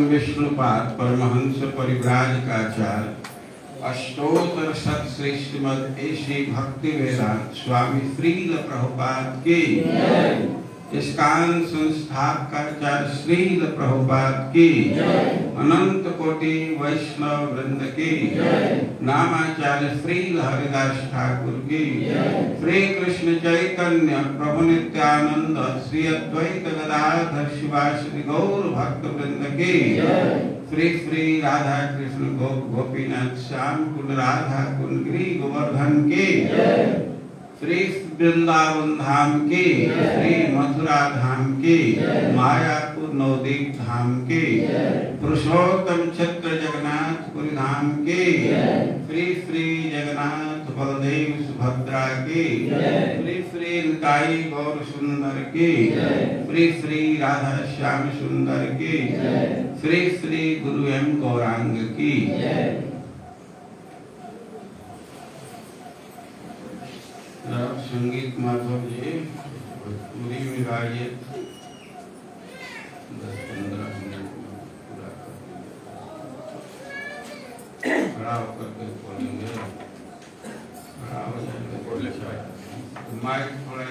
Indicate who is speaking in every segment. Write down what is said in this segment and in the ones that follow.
Speaker 1: विष्णुपाद परमहंस परिव्राजकाचार्य अष्टोत्तर शत श्रीमद ऐसी भक्ति वेदांत स्वामी श्रील प्रभुपाद की इस्कान संस्थापकाचार्य श्रील प्रभुपाद की अनंत कोटि वैष्णव वृंद की नामाचार्य श्रील हरिदास ठाकुर की श्री कृष्ण चैतन्य प्रभु नित्यानंद श्री अद्वैत गदाधर शिवाश्री गौर भक्त वृंद की श्री श्री राधा कृष्ण गोपीनाथ श्याम कुंड राधा कुंड गिरी गोवर्धन की श्री वृंदावन धाम की श्री मथुरा धाम की मायापुर नवदीप धाम की पुरुषोत्तम छत्र जगन्नाथ पुरी धाम की श्री श्री जगन्नाथ बलदेव सुभद्रा की श्री श्री निताई गौर सुंदर की श्री श्री राधा श्याम सुंदर की श्री श्री गुरु एम गौरांग की संगीत माधव जी पूरी में गाइए 10-15 मिनट पूरा खड़ा होकर के बोलेंगे खड़ा हो जाएंगे बोले माइक थोड़ा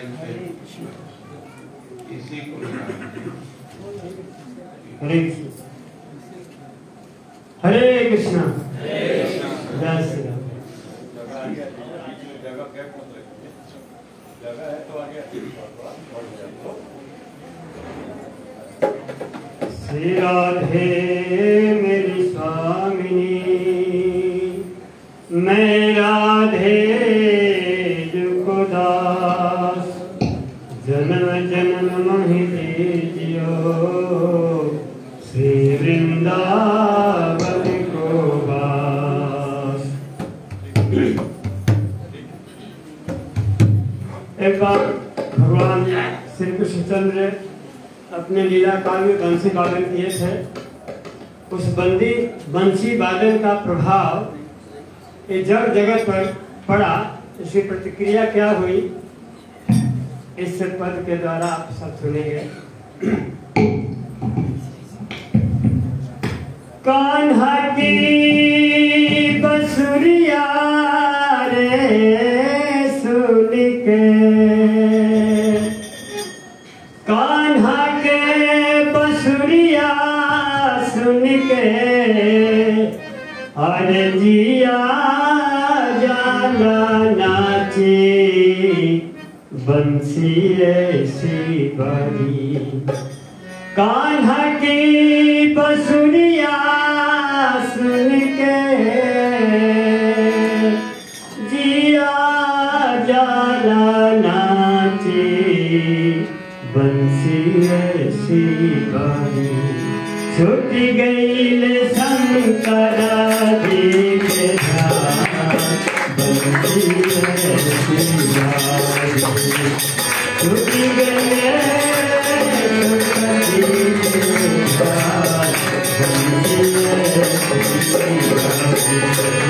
Speaker 1: इसी को
Speaker 2: हरे कृष्णा जय श्री राम। जगह है तो आगे श्री राधे मेरी स्वामिनी मैं राधे जुको दास जन्म जन्म मोहि दीजियो श्री वृंदावन को वास। एक बार भगवान श्री कृष्णचंद्र अपने लीला काल में बंसी वादन किए थे। उस बंसी वादन का प्रभाव इस जड़ जगत पर पड़ा। इसकी प्रतिक्रिया क्या हुई इस पद के द्वारा आप सब सुनेंगे। कान्हा की बसुरिया रे सुन के कान्हा के बसुरिया सुन के अरे जिया जाला नाची बंसी ऐसी बड़ी। कान्हा की बसुरिया सुन के जिया जाला नाची बंसी ऐसी बड़ी। छूट गई शंकर जी के धाम बंसी ऐसी बड़ी। छूट गई शंकर जी के धाम बंसी ऐसी बड़ी।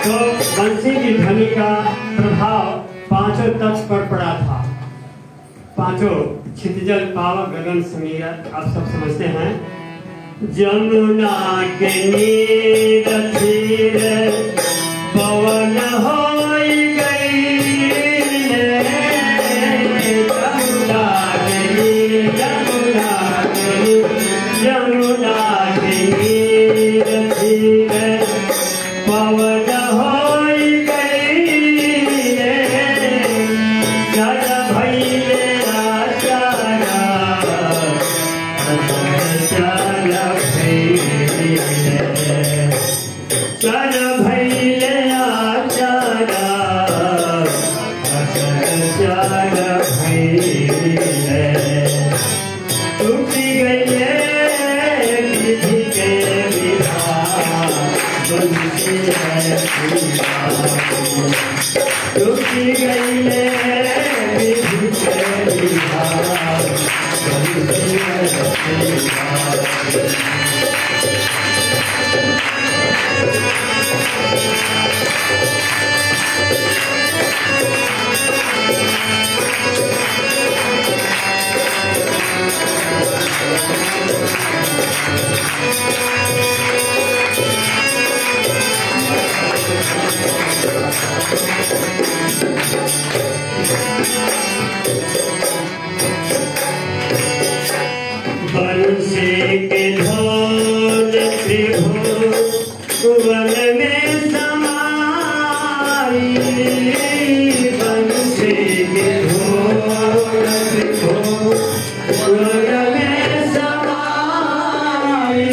Speaker 2: तो बंसी की ध्वनि का प्रभाव पांचों तत्व पर पड़ा था। पांचों क्षितिजल पावक गगन समीर आप सब समझते हैं। जमुना के नीर तीर पवन होई गई, जमुना के नीर, जमुना के नीर तीर पवन होई गई, जल भइले आचारा, चल भइले आचारा, चल भइले टूटी गइले विधि के विधान, बंसी है टूटी गइले विधि के विधान, बंसी है बंसी के ढोल त्रिभुवन में समाई, बंसी के ढोल त्रिभुवन में समाई,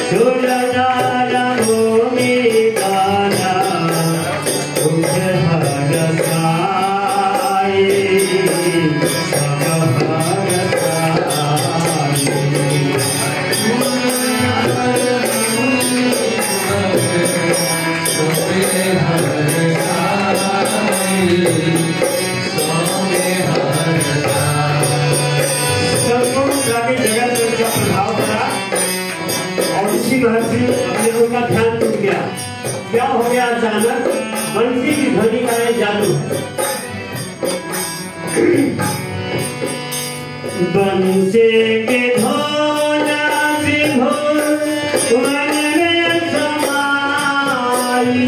Speaker 2: सुरदारा मोनी गाना उठ हरसाई, अपने उनका ध्यान टूट गया। क्या हो गया अचानक? बंसी की ध्वनि का ये जादू है। बंसी के ढोला त्रिभुवन में समाई,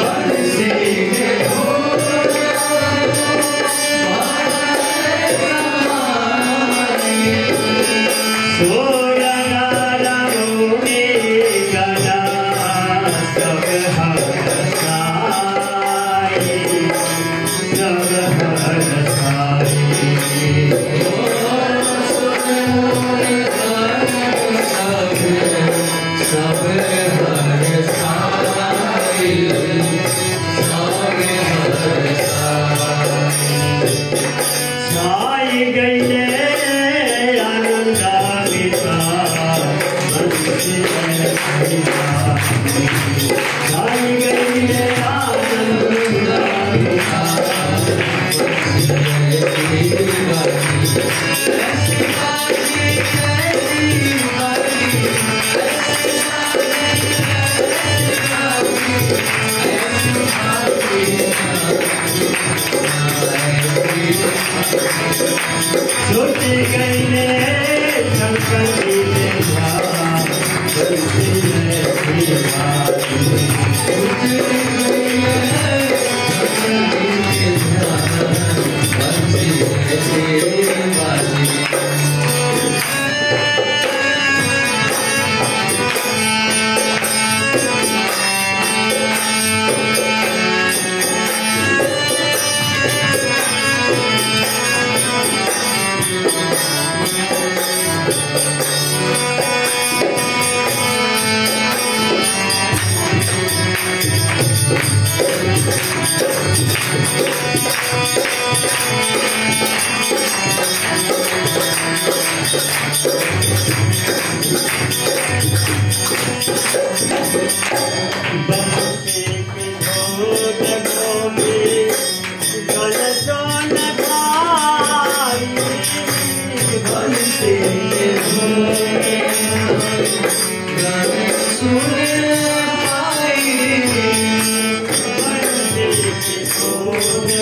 Speaker 2: बंसी के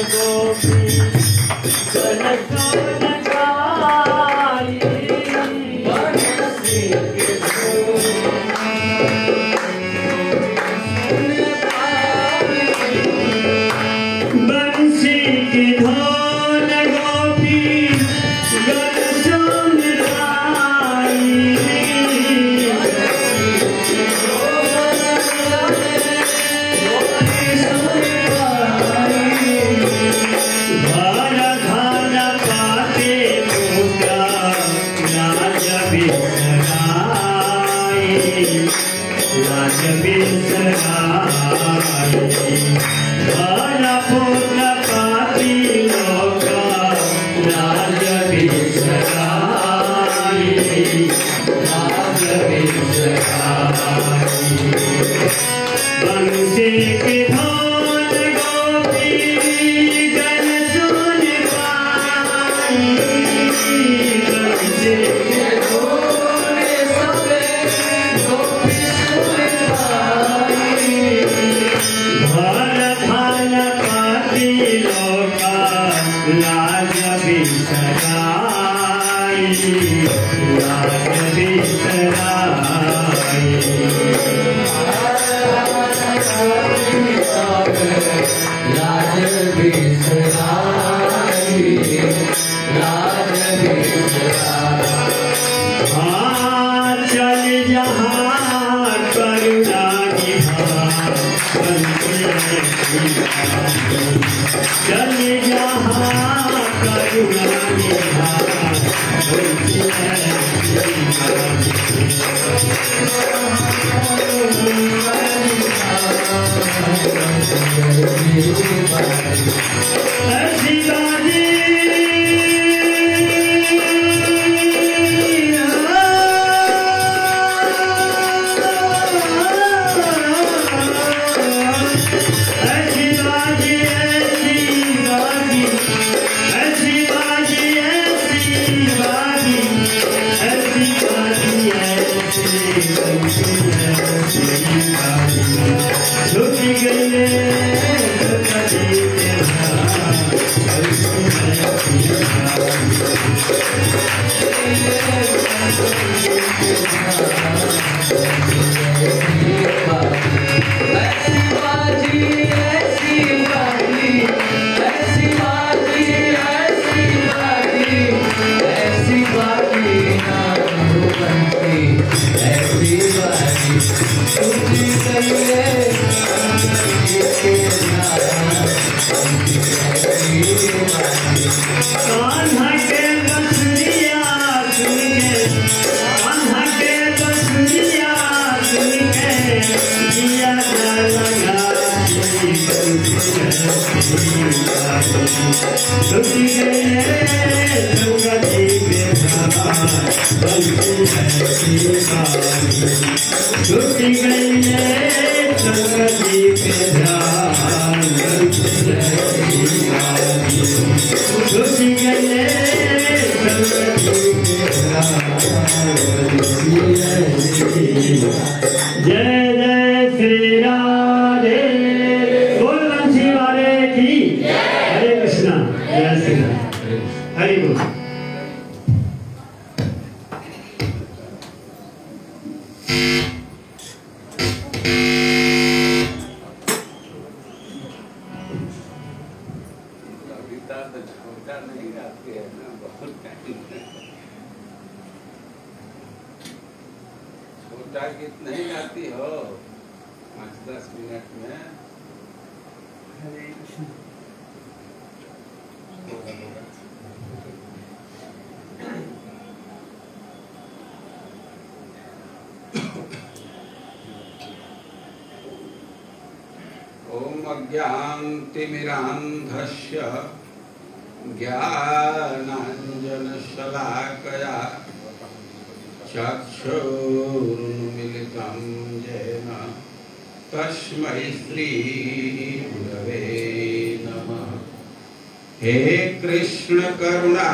Speaker 3: Gopi,
Speaker 2: लाज बिसराई भाला पुत्र पाती लोका लाज बिसराई लाज बिसराई बंसी की धोन गोपी गन सुन पाई बंसी की धोन सबे गोपी सुन पाई भाल भाल पाती लोका लाज बिसराई लाज बिसराई लाज बिसराई लाज बिसराई हाँ चल जहाँ करुणा चल जहाँ करुणा
Speaker 1: ज्ञानतिमिरान्धस्य ज्ञानाञ्जनशलाकया चक्षुरुन्मिलितं येन तस्मै श्रीगुरवे नमः। हे कृष्ण करुणा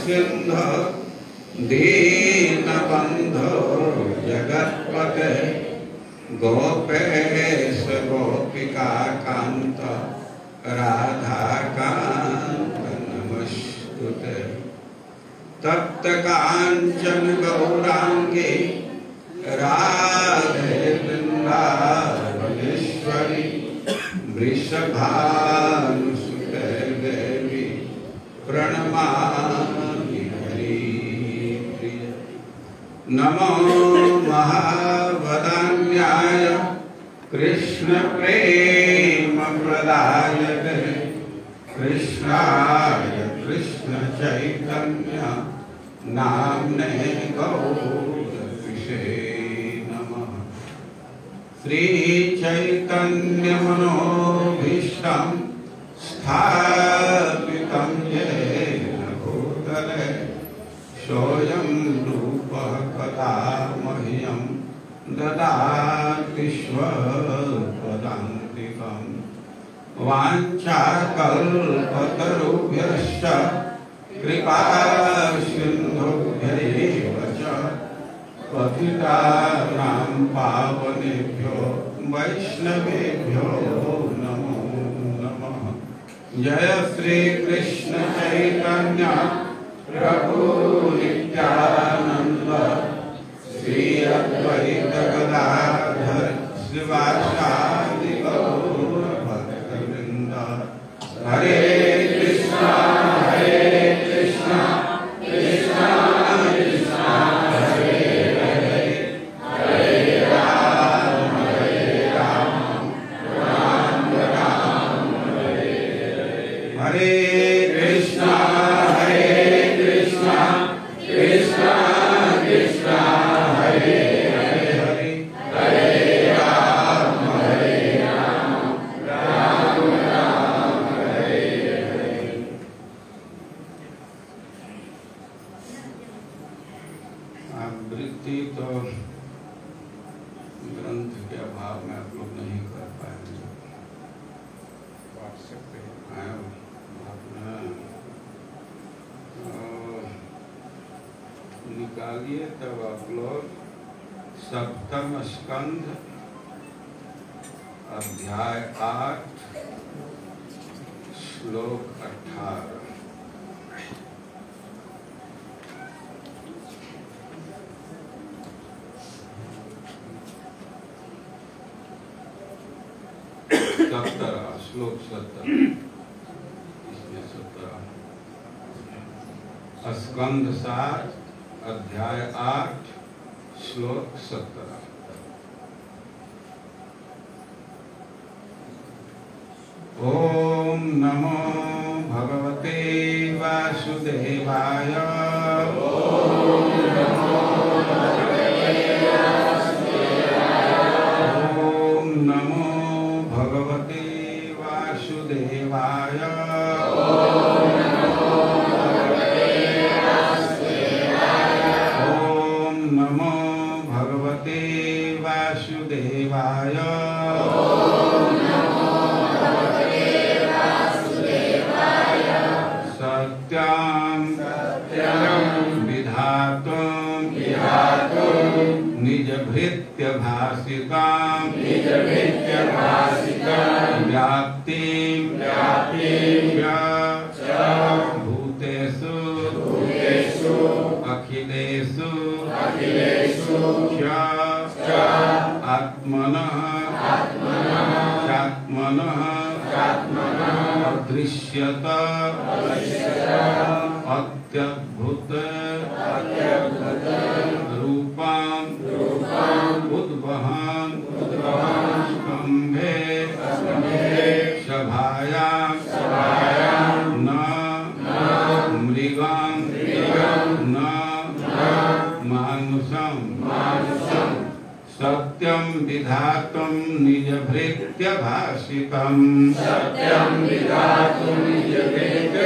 Speaker 1: सिन्धु दीनबन्धो जगत्पते गोपेश गोपिका कांत राधा कांत नमस्तुते। तप्त कांचन गौरांगे राधे वृंदावनेश्वरी वृषभानुसुते देवी प्रणमामि हरिप्रिय। नमो महावदान्याय कृष्ण प्रेम प्रदायते कृष्णाय कृष्ण चैतन्य नाम्ने गौरविषे नमः। श्री चैतन्य मनोभीष्टं स्थापितं येन भूतले सोऽयं रूपः कदा मह्यं ददाति स्वपदान्तिकम् वाञ्छाकल्पतरुभ्यश्च कृपा सिन्धुभ्यैव च पतितानां पावनेभ्यो वैष्णवेभ्यो नमो नमः। जय श्री कृष्ण चैतन्य प्रभु नित्यानंद श्री अद्वैत गदाधर श्रीवासादि गौर भक्तवृंद। हरे कृष्णा कृष्णा कृष्णा हरे हरे, हरे राम राम राम हरे हरे। हरे कृष्णा कृष्णा कृष्णा हरे हरे, हरे राम राम राम हरे हरे। आवृत्ति तो ग्रंथ के अभाव में आप लोग नहीं कर पाएंगे। निकालिए तब आप लोग सप्तम स्कंध अध्याय 8 श्लोक 18। श्लोक 17 इसमें 17 स्कंध 7 अध्याय 8 श्लोक 17। ओम नमो भगवते वासुदेवाय। ओम नमो भगवते वासुदेवाय। ओम नमो भगवते वासुदेवाय। सत्यं विधातुं निजभृत्य भासितां व्याप्तिं भूतेषु अखिलेषु च आत्मनः अदृश्यत अत्यद्भुत रूपं उद्वहन् स्तम्भे सभायां न मृगं न मानुषं सत्यं विधातुं निजभृत्य भासितं। सत्यं विधातुं निजभृत्य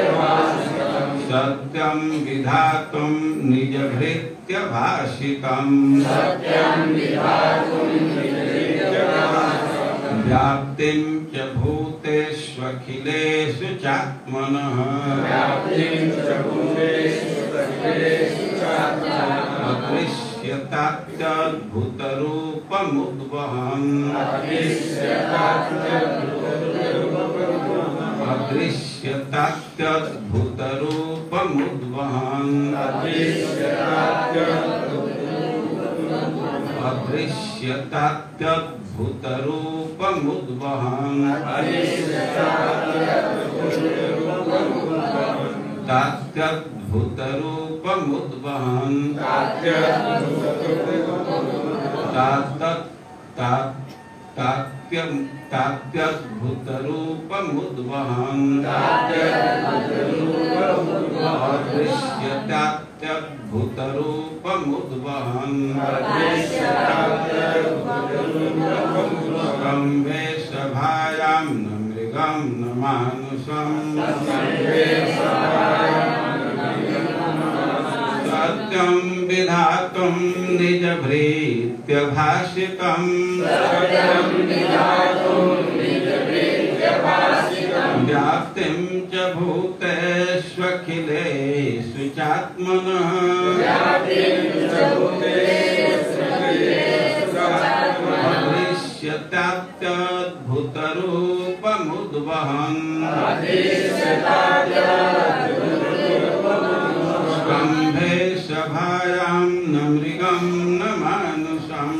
Speaker 1: भासितं। व्याप्तिं च भूतेष्वखिलेषु चात्मनः अदृश्यतात्यद्भुतरूपमुद्वहन् अदृश्यतात्यद्भुतरूपमुद्वहन् तात्यद्भुतरूपमुद्वहन् तात्यद्भुतरूपमुद्वहन् तात्यद्भुतरूपमुद्वहन् अदृश्यतात्यद्भुतरूपमुद्वहन् स्तम्भे सभायां न मृगं न मानुषं सत्यं विधातुं निजभृत्यभाषितं व्याप्तिं च भूतेष्वखिलेषु चात्मनः अदृश्यतात्यद्भुतरूपमुद्वहन् स्तम्भे सभायां न मृगं न मानुषं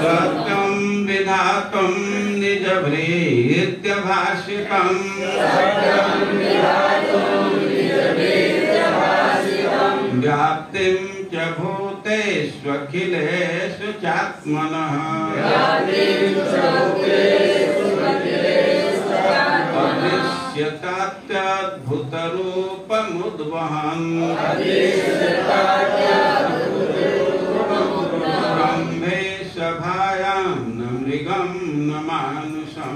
Speaker 1: सत्यं विधातुं निजभृत्यभाषितं व्याप्तिं च भूतेष्वखिलेषु चात्मनः अदृश्यतात्यद्भुतरूपमुद्वहन् स्तम्भे सभायां न मृगं न मानुषं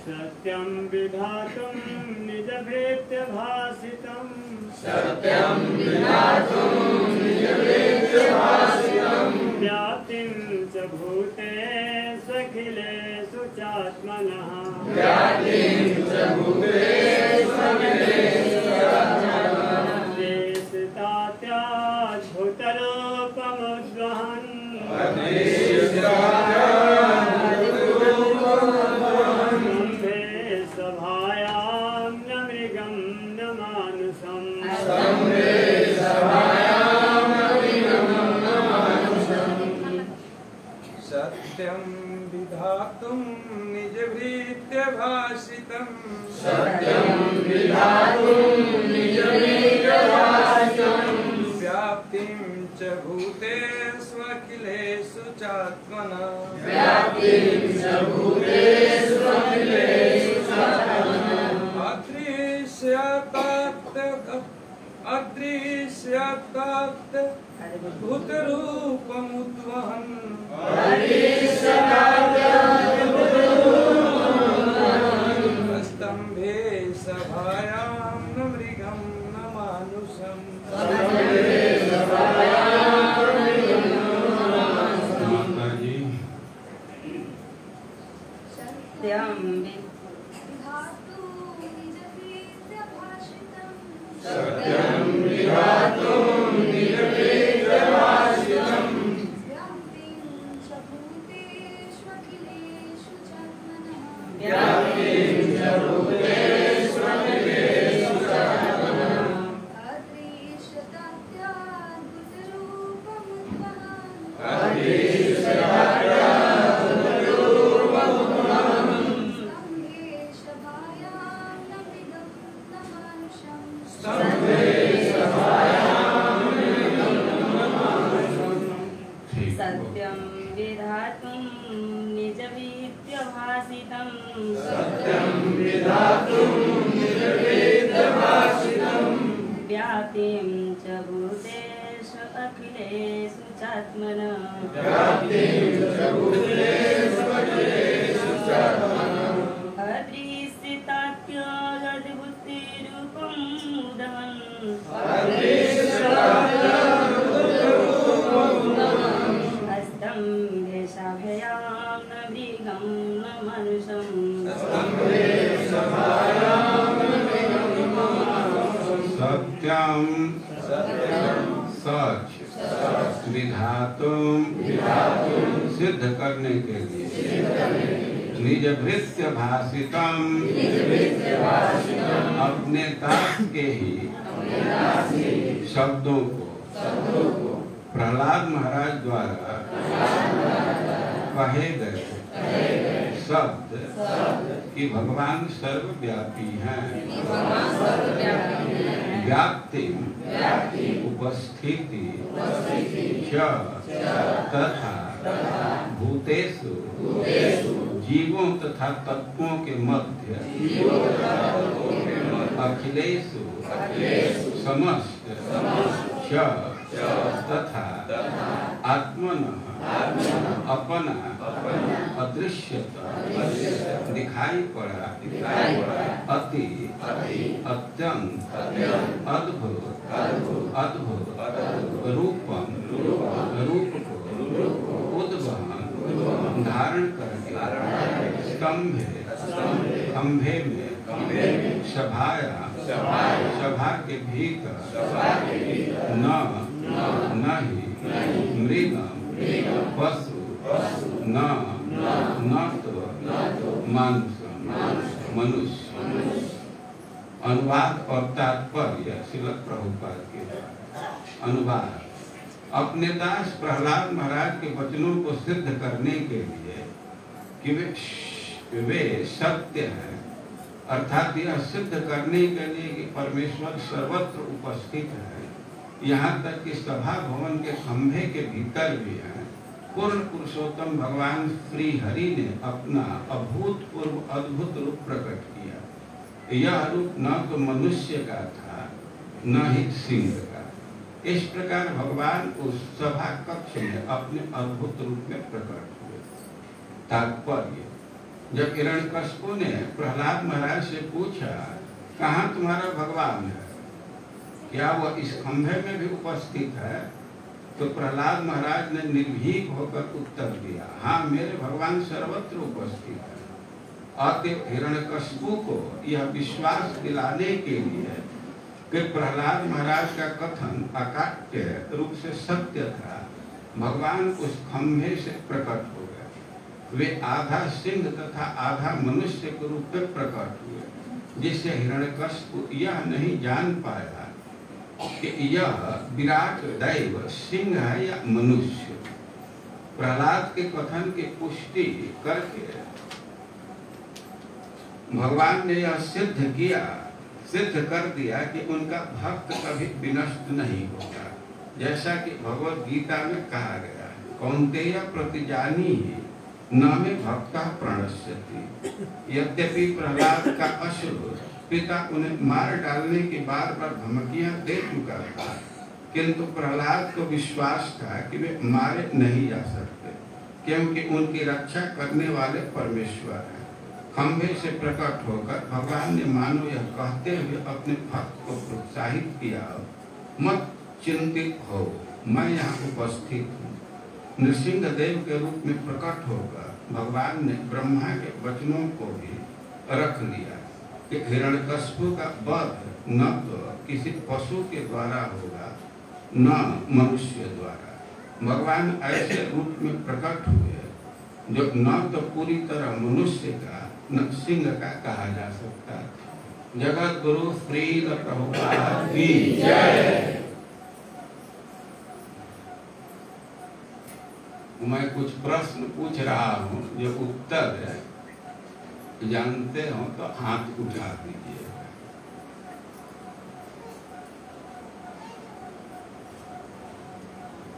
Speaker 2: सत्यं विधातुं निजभृत्यभाषितं व्याप्तिं च भूतेष्वखिलेषु चात्मनः स्तम्भे सभायां न मृगं न मानुषं
Speaker 3: सत्यं विधातुं निजभृत्यभाषितं व्याप्तिं च भूतेष्वखिलेषु चात्मनः अदृश्यतात्यद्भुतरूपमुद्वहन् स्तम्भे सभायां न मृगं न मानुषं
Speaker 4: सत्यं विधातुं निजभृत्यभाषितं व्याप्तिं च भूतेषु अखिलेषु चात्मनः अदृश्यतात्यद्भुतरूपमुद्वहन् स्तम्भे सभायां न मृगं न मानुषं
Speaker 1: सत्यं सच विधातुम सिद्ध करने के लिए निजभृत्य भाषितम अपने दास के ही शब्दों को प्रहलाद महाराज द्वारा कहे गए शब्द कि भगवान सर्वव्यापी हैं, व्याप्ति उपस्थिति च तथा भूतेषु जीवों तथा तत्वों के मध्य अखिलेषु समस्त च तथा आत्मनः अपना अदृश्यता दिखाई पड़ा अति अत्यंत अद्भुत रूपम रूप को उद्वहन धारण करके खंभे में सभा के भीतर न ही मृगम पशु न तो मनुष्य। अनुवाद और तात्पर्य श्रील प्रभुपाद के अनुवाद। अपने दास प्रहलाद महाराज के वचनों को सिद्ध करने के लिए कि वे सत्य हैं, अर्थात यह सिद्ध करने के लिए कि परमेश्वर सर्वत्र उपस्थित है, यहाँ तक कि सभा भवन के खंभे के भीतर भी है, पूर्ण पुरुषोत्तम भगवान श्री हरि ने अपना अभूतपूर्व अद्भुत रूप प्रकट किया। यह रूप न तो मनुष्य का था न ही सिंह का। इस प्रकार भगवान उस सभा कक्ष में अपने अद्भुत रूप में प्रकट हुए। तात्पर्य, जब हिरण्यकशिपु ने प्रहलाद महाराज से पूछा, कहाँ तुम्हारा भगवान है, क्या वह इस खंभे में भी उपस्थित है, तो प्रहलाद महाराज ने निर्भीक होकर उत्तर दिया, हाँ मेरे भगवान सर्वत्र उपस्थित है। अतएव हिरण्यकशिपु को यह विश्वास दिलाने के लिए कि प्रहलाद महाराज का कथन अकाट्य रूप से सत्य था, भगवान उस खंभे से प्रकट हो गए। वे आधा सिंह तथा आधा मनुष्य के रूप में प्रकट हुए, जिससे हिरण्यकशिपु यह नहीं जान पाया कि यह विराट दैव सिंह है या मनुष्य। प्रहलाद के कथन की पुष्टि करके भगवान ने यह सिद्ध कर दिया कि उनका भक्त कभी विनष्ट नहीं होगा, जैसा कि भगवत गीता में कहा गया है, कौन्तेय प्रतिजानीहि न मे भक्तः प्रणश्यति। यद्यपि प्रहलाद का असुर पिता उन्हें मार डालने की बार बार धमकियां दे चुका था, किंतु प्रहलाद को विश्वास था कि वे मारे नहीं जा सकते, क्योंकि उनकी रक्षा करने वाले परमेश्वर हैं। खंभे से प्रकट होकर भगवान ने मानो यह कहते हुए अपने भक्त को प्रोत्साहित किया, मत चिंतित हो, मैं यहाँ उपस्थित हूँ। नृसिंह देव के रूप में प्रकट होकर भगवान ने ब्रह्मा के वचनों को भी रख लिया कि हिरण्यकशिपु का वध न तो किसी पशु के द्वारा होगा न मनुष्य द्वारा। भगवान ऐसे रूप में प्रकट हुए जो न तो पूरी तरह मनुष्य का न सिंह का कहा जा सकता। जगत गुरु श्रील प्रभुपाद की जय। मैं कुछ प्रश्न पूछ रहा हूँ, जो उत्तर जानते हो तो हाथ उठा दीजिए।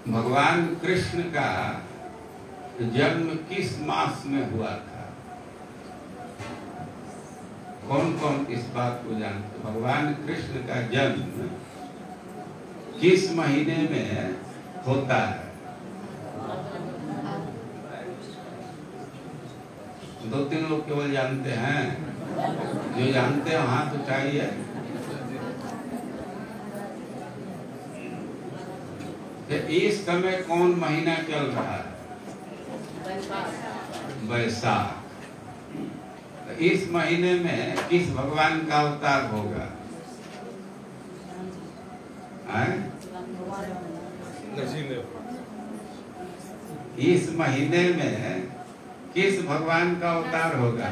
Speaker 1: भगवान कृष्ण का जन्म किस मास में हुआ था? कौन कौन इस बात को जानते? भगवान कृष्ण का जन्म किस महीने में होता है? 2-3 लोग केवल जानते हैं। जो जानते हो हाथ उठाइए। इस समय कौन महीना चल रहा है? वैशाख। इस महीने में किस भगवान का अवतार होगा? इस महीने में किस भगवान का अवतार होगा?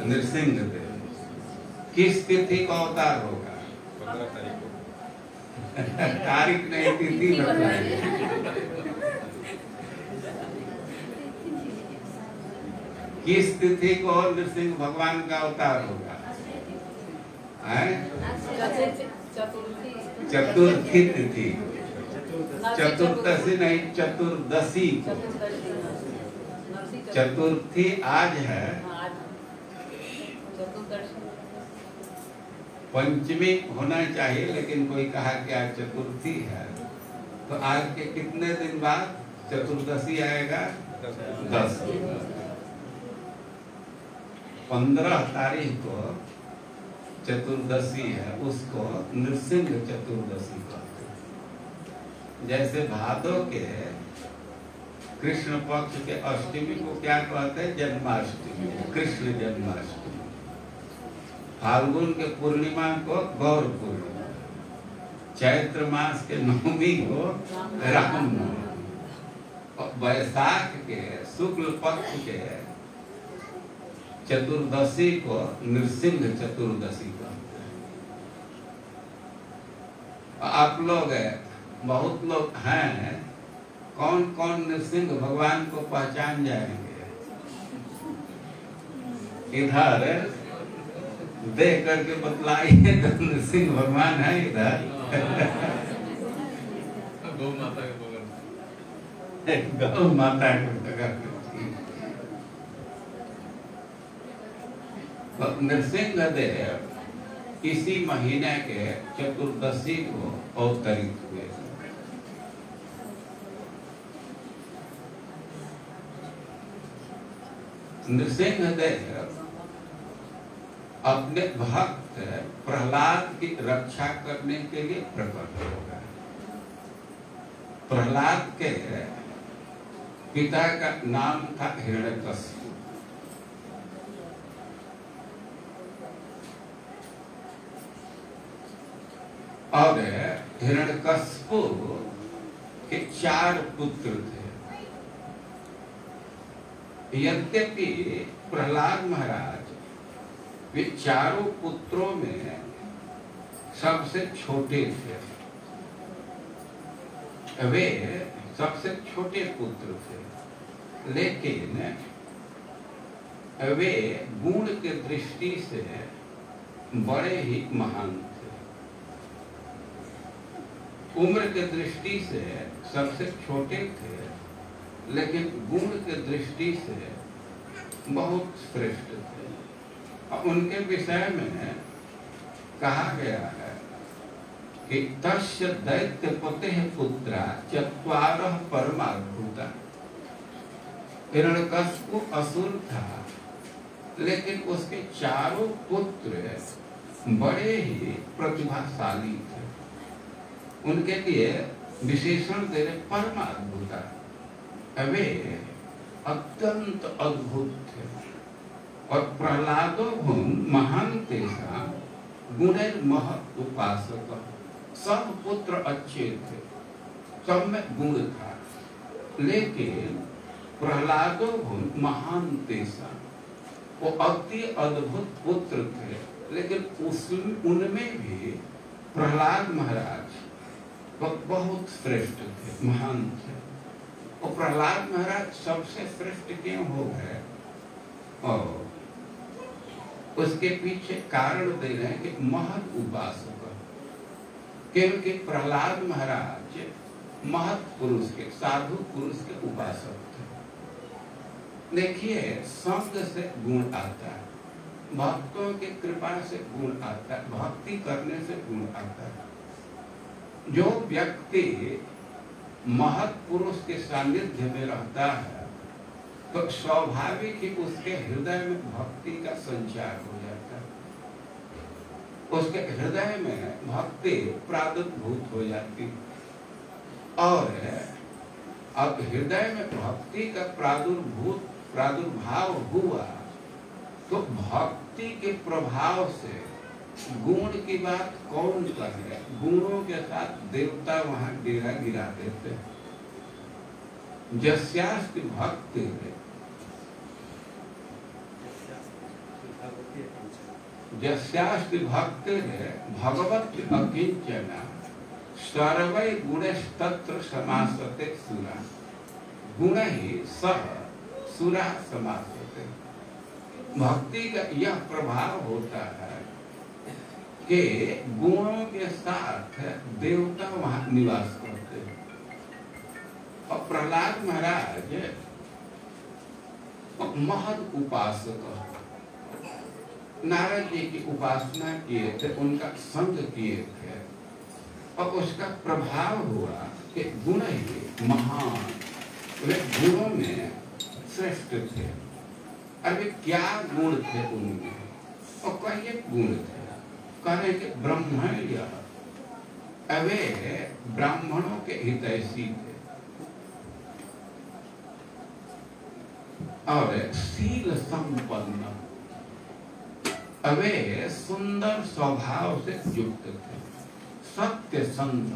Speaker 1: नृसिंह देव। किस तिथि का अवतार होगा? 15 तारीख को। तारीख नहीं, तिथि बताइए। किस तिथि को नृसिंह भगवान का अवतार होगा? चतुर्थी तिथि, चतुर्दशी नहीं, चतुर्दशी। चतुर्थी आज है, पंचमी होना चाहिए, लेकिन कोई कहा कि आज चतुर्थी है, तो आज के कितने दिन बाद चतुर्दशी आएगा? 10। 15 तारीख को चतुर्दशी है, उसको नृसिंह चतुर्दशी कहते हैं। जैसे भादो के कृष्ण पक्ष के अष्टमी को क्या कहते हैं? जन्माष्टमी, कृष्ण जन्माष्टमी। फाल्गुन के पूर्णिमा को गौर पूर्णिमा, चैत्र मास के नवमी को रामनवमी, और वैशाख के शुक्ल पक्ष के चतुर्दशी को नृसिंह चतुर्दशी कहते हैं। आप लोग बहुत लोग हैं, कौन कौन नृसिंह भगवान को पहचान जाएंगे? इधर देख करके बतलाइए, तो नृसिंह भगवान है इधर। गौ माता के बगल, गौ माता के बगल। नृसिंह देव इसी महीने के चतुर्दशी को अवतरित हुए। नृसिंह देव अपने भक्त प्रहलाद की रक्षा करने के लिए प्रकट हो गए। प्रहलाद के पिता का नाम था हिरण्यकशिपु। और हिरण्यकशिपु के 4 पुत्र थे। यद्यपि प्रहलाद महाराज वे चारों पुत्रों में सबसे छोटे थे, वे सबसे छोटे पुत्र थे, लेकिन वे गुण के दृष्टि से बड़े ही महान थे। उम्र के दृष्टि से सबसे छोटे थे, लेकिन गुण के दृष्टि से बहुत श्रेष्ठ थे। और उनके विषय में कहा गया है कि तस्य दैत्यपतेः पुत्रा चत्वारः परमाद्भुता। हिरण्यकशिपु असुर था, लेकिन उसके चारों पुत्र बड़े ही प्रतिभाशाली थे। उनके लिए विशेषण दे रहे परमाद्भुता, वे अत्यंत अद्भुत थे। और प्रहलादो गुण महान तेषां गुणैर महत् उपासक। सब पुत्र अच्छे थे, सब में गुण था, लेकिन प्रहलादो गुण महान तेषां, वो अति अद्भुत पुत्र थे, लेकिन उनमें भी प्रहलाद महाराज बहुत श्रेष्ठ थे, महान थे। और प्रहलाद महाराज सबसे श्रेष्ठ क्यों हो गए? और उसके पीछे कारण दे रहे हैं कि महत् उपासक, क्योंकि प्रहलाद महाराज महत् पुरुष के, साधु पुरुष के उपासक थे। देखिए, संग से गुण आता है, भक्तों की कृपा से गुण आता है, भक्ति करने से गुण आता है। जो व्यक्ति महत् पुरुष के सानिध्य में रहता है, तो स्वाभाविक ही उसके हृदय में भक्ति का संचार हो जाता है, उसके हृदय में भक्ति प्रादुर्भूत हो जाती। और अब हृदय में भक्ति का प्रादुर्भाव हुआ, तो भक्ति के प्रभाव से गुण की बात कौन करे? गुणों के साथ देवता वहां डेरा गिरा देते हैं। जस्यास्ति भक्ति जस्यास्ति भक्ति भगवत अकिंचना सर्वै गुणस्तत्र समासते सुरा। गुण ही सह सुरा समासते। भक्ति का यह प्रभाव होता है कि गुणों के साथ देवता वहां निवास करते हैं। और प्रहलाद महाराज महद उपासक, नारद जी की उपासना किए थे, उनका संग किए थे, और उसका प्रभाव हुआ कि गुण ही महान, वे गुणों में श्रेष्ठ थे। अरे क्या गुण थे उनमें, और कई गुण थे। कह रहे कि ब्रह्मण्य, अवे ब्राह्मणों के हितैषी थे, और शील संपन्न, अवे सुंदर स्वभाव से युक्त थे, सत्य संध,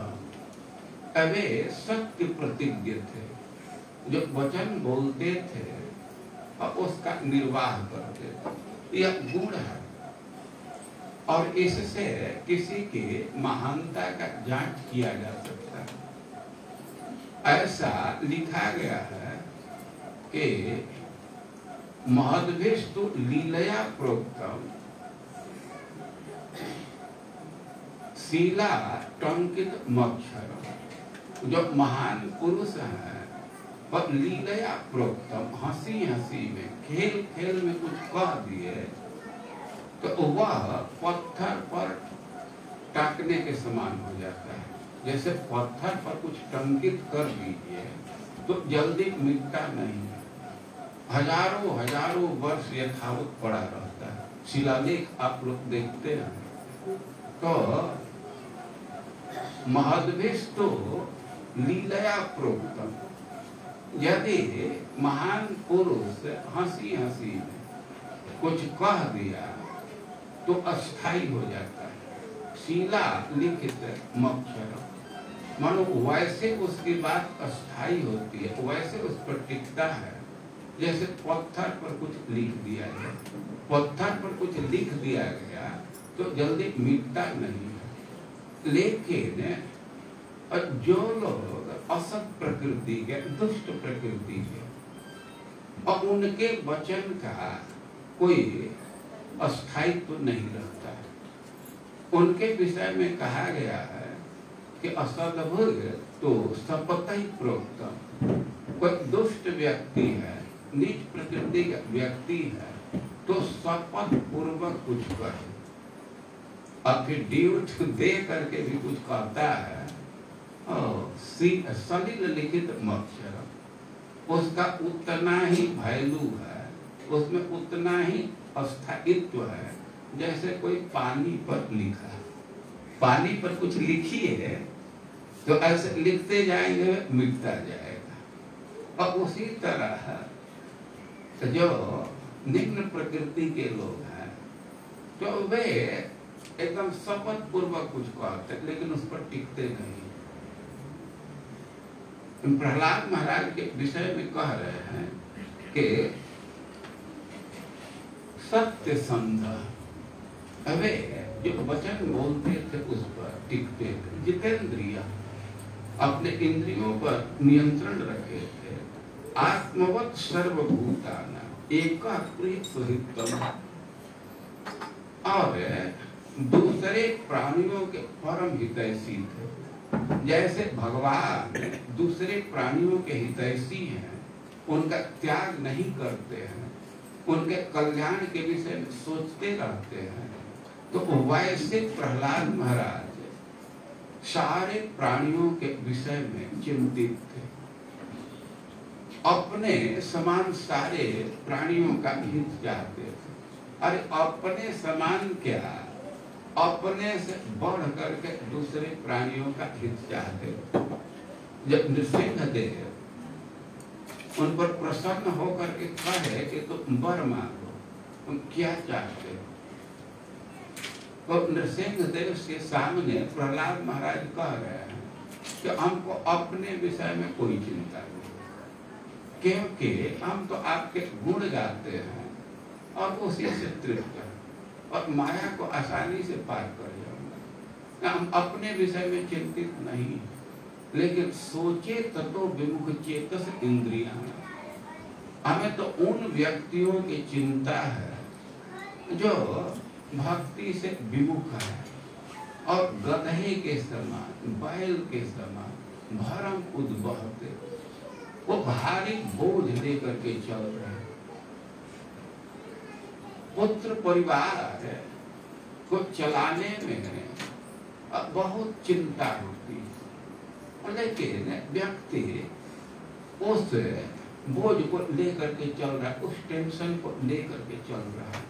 Speaker 1: अवे सत्य प्रतिज्ञ थे, जो वचन बोलते थे और उसका निर्वाह करते थे। यह गुण है, और इससे किसी की महानता का जांच किया जा सकता है। ऐसा लिखा गया है कि महद्भिस्तु लीलया प्रोक्तम शीला टंकित मक्षर। जो महान पुरुष है और लीलया प्रोक्तम, हंसी हंसी में, खेल खेल में कुछ कह दिए तो वह पत्थर पर टाकने के समान हो जाता है। जैसे पत्थर पर कुछ टंकित कर दीजिए तो जल्दी मिटता नहीं, हजारों हजारों वर्ष यथावत पड़ा रहता है। शिलालेख आप लोग देखते हैं तो महद्भिस्तु लीलया प्रोक्तम, यदि महान पुरुष हंसी हंसी में कुछ कह दिया तो अस्थाई हो जाता है। शीला लिखित मक्षर, मानो वैसे उसकी बात अस्थाई होती है, वैसे उस पर टिकता है जैसे पत्थर पर कुछ लिख दिया गया। पत्थर पर कुछ लिख दिया गया तो जल्दी मिटता नहीं है। लेकिन जो लोग असत प्रकृति के, दुष्ट प्रकृति के, और उनके वचन का कोई अस्थायित्व तो नहीं रहता है। उनके विषय में कहा गया है कि असदभुज तो सपतई प्रोक्तम। कोई दुष्ट व्यक्ति है, नीच प्रकृति का व्यक्ति है, तो शपथ पूर्वक कुछ कहे, अफिड्यूट दे करके भी कुछ कहता है, सलिल लिखित मक्षर, उसका उतना ही वैल्यू है, उसमें उतना ही अस्थायित्व है जैसे कोई पानी पर लिखा। पानी पर कुछ लिखिए तो ऐसे लिखते जाएंगे, मिटता जाएगा। और उसी तरह जो निम्न प्रकृति के लोग हैं तो वे एकदम शपथ पूर्वक कुछ कहते लेकिन उस पर टिकते नहीं। प्रहलाद महाराज के विषय में कह रहे हैं कि सत्य संध, अवे जो वचन बोलते थे उस पर टिकते थे। जितेंद्रिय, अपने इंद्रियों पर नियंत्रण रखे थे। आत्मवत सर्वभूताना एकाग्रहितम, और दूसरे प्राणियों के परम हितैषी थे। जैसे भगवान दूसरे प्राणियों के हितैषी हैं, उनका त्याग नहीं करते हैं, उनके कल्याण के विषय में सोचते रहते हैं, तो वैसे प्रहलाद महाराज सारे प्राणियों के विषय में चिंतित थे। अपने समान सारे प्राणियों का हित चाहते थे। अरे अपने समान क्या, अपने से बढ़ करके दूसरे प्राणियों का हित चाहते थे। जब नृसिंहदेव उन पर प्रसन्न होकर के कहे कि तुम वर मांगो, तुम क्या चाहते हो, तो नृसिंहदेव के सामने प्रहलाद महाराज कह रहे हैं कि हमको अपने विषय में कोई चिंता नहीं, क्योंकि हम तो आपके गुण गाते हैं और उसी से तृप्त हैं और माया को आसानी से पार कर जाऊंगा। हम अपने विषय में चिंतित नहीं, लेकिन सोचे ततो विमुख चेतस इंद्रियां, हमें तो उन व्यक्तियों की चिंता है जो भक्ति से विमुख है और गधे के समान, बैल के समान भरम उद्बहते, वो भारी बोझ लेकर के चल रहे हैं। पुत्र परिवार को चलाने में बहुत चिंता होती है, लेकिन व्यक्ति उस बोझ को लेकर के चल रहा है, उस टेंशन को लेकर के चल रहा है।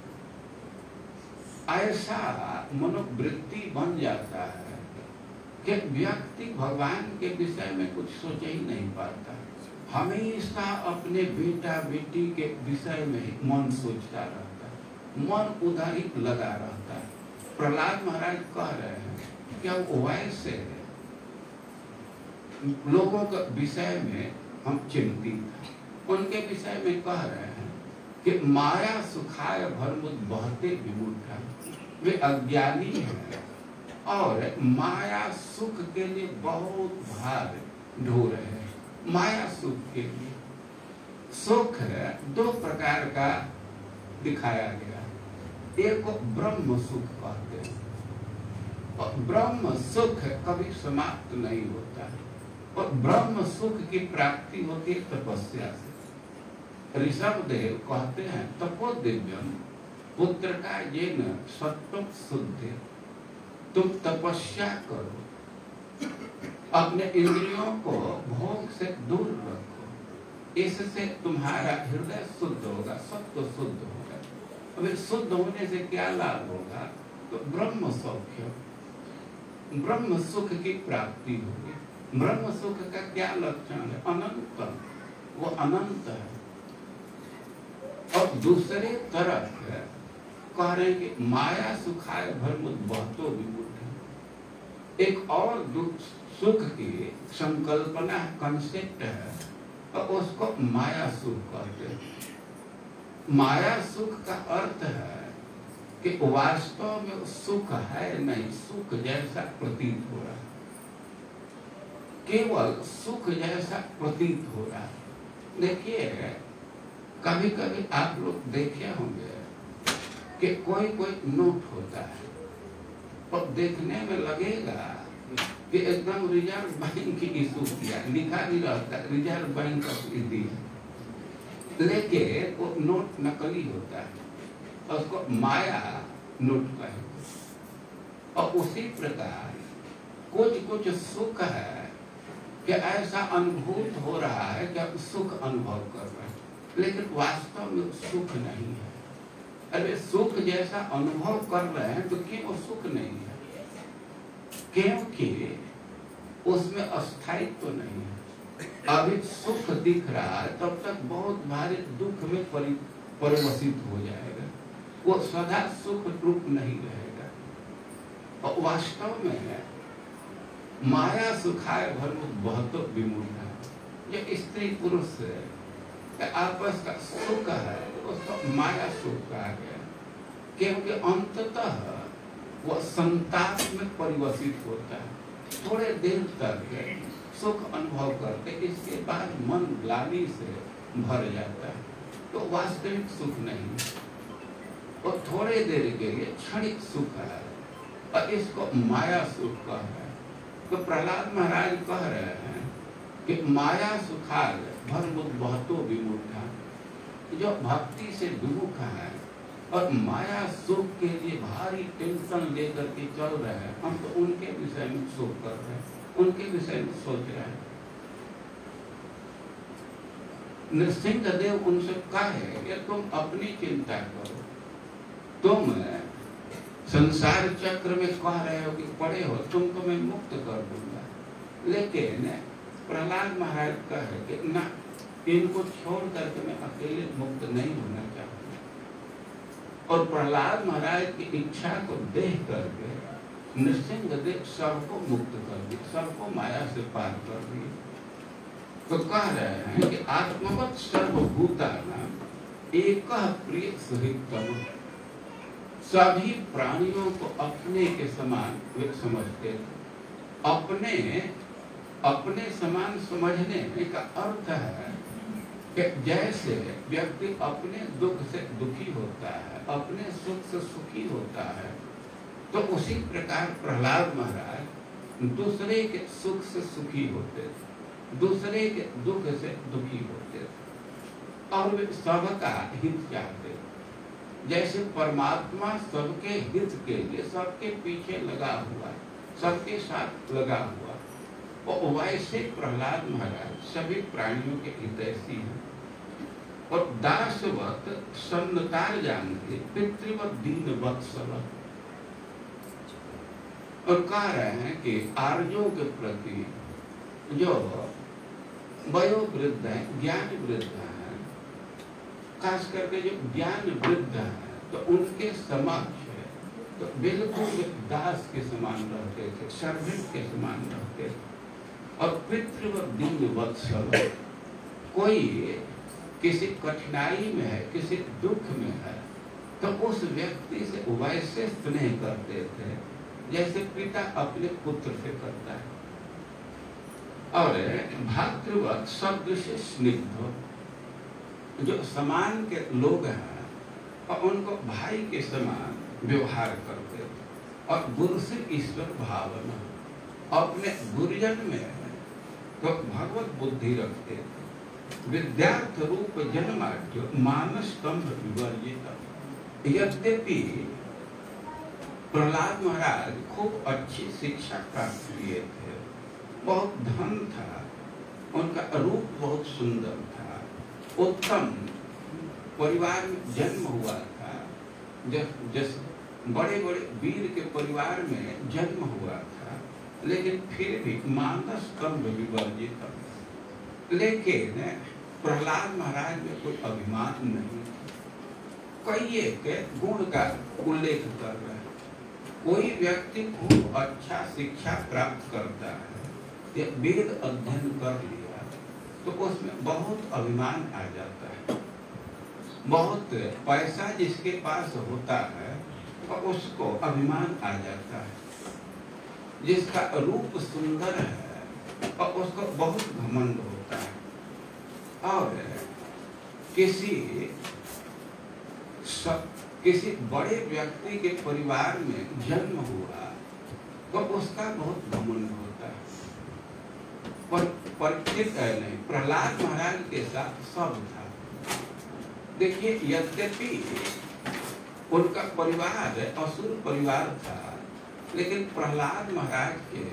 Speaker 1: ऐसा मनोवृत्ति बन जाता है कि व्यक्ति भगवान के विषय में कुछ सोच ही नहीं पाता, हमेशा अपने बेटा बेटी के विषय में ही मन सोचता रहता है, मन उधर ही लगा रहता है। प्रहलाद महाराज कह रहे हैं कि अब वैसे लोगों के विषय में हम चिंतित हैं। उनके विषय में कह रहे हैं कि माया सुखाय भरमुद बहते विमुढ़ा, वे अज्ञानी हैं और माया सुख के लिए बहुत भार ढो रहे हैं। माया सुख के लिए सुख दो प्रकार का दिखाया गया, एक को ब्रह्म सुख कहते हैं और ब्रह्म सुख कभी समाप्त नहीं होता और ब्रह्म सुख की प्राप्ति होती है तपस्या से। ऋषभ देव कहते हैं तपो दिव्यम पुत्र का ये न सत्वम शुद्ध, तुम तपस्या करो, अपने इंद्रियों को भोग से दूर रखो, इससे तुम्हारा हृदय शुद्ध होगा, सत्व शुद्ध होगा। अभी शुद्ध होने से क्या लाभ होगा? तो ब्रह्म सौख्य, ब्रह्म सुख की प्राप्ति होगी। ब्रह्म सुख का क्या लक्षण है? अनंत, वो अनंत है। और दूसरे तरफ कह रहे हैं कि माया सुखाय भरमुद बहतो विमुढ़, एक और सुख की संकल्पना कंसेप्ट है और उसको माया सुख कहते हैं। माया सुख का अर्थ है कि वास्तव में सुख है नहीं, सुख जैसा प्रतीत हो रहा है, केवल सुख जैसा प्रतीत हो रहा है। देखिए कभी कभी आप लोग देखे होंगे कि कोई नोट होता है और देखने में लगेगा कि एकदम रिजर्व बैंक की इशू किया, लिखा भी रहता है रिजर्व बैंक ऑफ इंडिया, लेकिन वो नोट नकली होता है और उसको माया नोट कहते। और उसी प्रकार कुछ सुख है कि ऐसा अनुभूत हो रहा है कि आप सुख अनुभव कर रहे हैं, लेकिन वास्तव में सुख नहीं है। अरे सुख जैसा अनुभव कर रहे हैं तो क्यों वो सुख नहीं है? क्योंकि उसमें अस्थायित्व तो नहीं है। अभी सुख दिख रहा है तब तक बहुत भारी दुख में परिवर्तित हो जाएगा, वो सदा सुख रूप नहीं रहेगा। और वास्तव में माया सुखाय भरमुद बहतो विमुढ़ा, ये स्त्री पुरुष आपस का सुख है उसको माया सुख कहा गया, क्योंकि अंततः वह संताप में परिवर्तित होता है। थोड़े देर तक सुख अनुभव करते, इसके बाद मन ग्लानि से भर जाता है, तो वास्तविक सुख नहीं, और थोड़े देर के लिए क्षणिक सुख है और इसको माया सुख कह रहे हैं। तो प्रहलाद महाराज कह रहे हैं कि माया सुखाय भरमुद बहतो विमुढ़ा, जो भक्ति से विमुख है और माया सुख के लिए भारी टेंशन लेकर के चल रहे हैं, हम तो उनके विषय में शोक कर रहे हैं, उनके विषय में सोच रहे हैं। नृसिंह देव उनसे कहे कि तुम अपनी चिंता करो, तुम संसार चक्र में कह रहे हो कि पड़े हो, तुमको मैं मुक्त कर दूंगा, लेकिन प्रहलाद महाराज कहे कि ना, इनको छोड़ करके मैं अकेले मुक्त नहीं होना चाहता। और प्रहलाद महाराज की इच्छा को देख करके नृसिंह देव सबको मुक्त कर दिए, सबको माया से पार कर दिए। तो कह रहे हैं कि आत्मवत् सर्वभूतानां एकः प्रिय सुहृत्तमः, सभी प्राणियों को अपने के समान वे समझते थे। अपने समान समझने का अर्थ है कि जैसे व्यक्ति अपने दुख से दुखी होता है, अपने सुख से सुखी होता है, तो उसी प्रकार प्रहलाद महाराज दूसरे के सुख से सुखी होते थे, दूसरे के दुख से दुखी होते थे और वे सबका हित चाहते थे। जैसे परमात्मा सबके हित के लिए सबके पीछे लगा हुआ, सबके साथ लगा हुआ, और वैसे प्रहलाद महाराज सभी प्राणियों के हितैषी हैं और दासवत सन्नतार जानते पितृवत दीन वत्सल। और कह रहे हैं कि आर्यों के प्रति जो वयोवृद्ध हैं, ज्ञान वृद्ध हैं, खास करके जो ज्ञान वृद्ध हैं, तो उनके समक्ष तो बिल्कुल दास के समान रहते थे, सर्वेंट के समान रहते थे। और पितृवत दीन वत्सल, कोई किसी कठिनाई में है, किसी दुख में है, तो उस व्यक्ति से वैसे स्नेह करते थे जैसे पिता अपने पुत्र से करता है। और भातृवत शब्द से स्निग्ध, जो समान के लोग हैं और उनको भाई के समान व्यवहार करते थे। और गुरु से ईश्वर भावना, अपने गुरुजन में तो भगवत बुद्धि रखते थे। विद्यार्थ रूप जन्माद्य मानस स्तंभ विवर्जित। यद्यपि प्रहलाद महाराज खूब अच्छी शिक्षा प्राप्त किए थे, बहुत धन था, उनका रूप बहुत सुंदर था, उत्तम परिवार में जन्म हुआ था, जैसे बड़े बड़े वीर के परिवार में जन्म हुआ था, लेकिन फिर भी मानस स्तंभ विवर्जित। लेकिन प्रहलाद महाराज में कोई अभिमान नहीं। कई एक गुण का उल्लेख कर रहे हैं। कोई व्यक्ति खूब अच्छा शिक्षा प्राप्त करता है, या वेद अध्ययन कर लिया, तो उसमें बहुत अभिमान आ जाता है। बहुत पैसा जिसके पास होता है तो उसको अभिमान आ जाता है। जिसका रूप सुंदर है और उसको बहुत घमंड होता है। और किसी बड़े व्यक्ति के परिवार में जन्म हुआ तो उसका बहुत घमंड होता है। परिचित है नहीं, प्रहलाद महाराज के साथ सब था। देखिए, यद्यपि उनका परिवार असुर परिवार था, लेकिन प्रहलाद महाराज के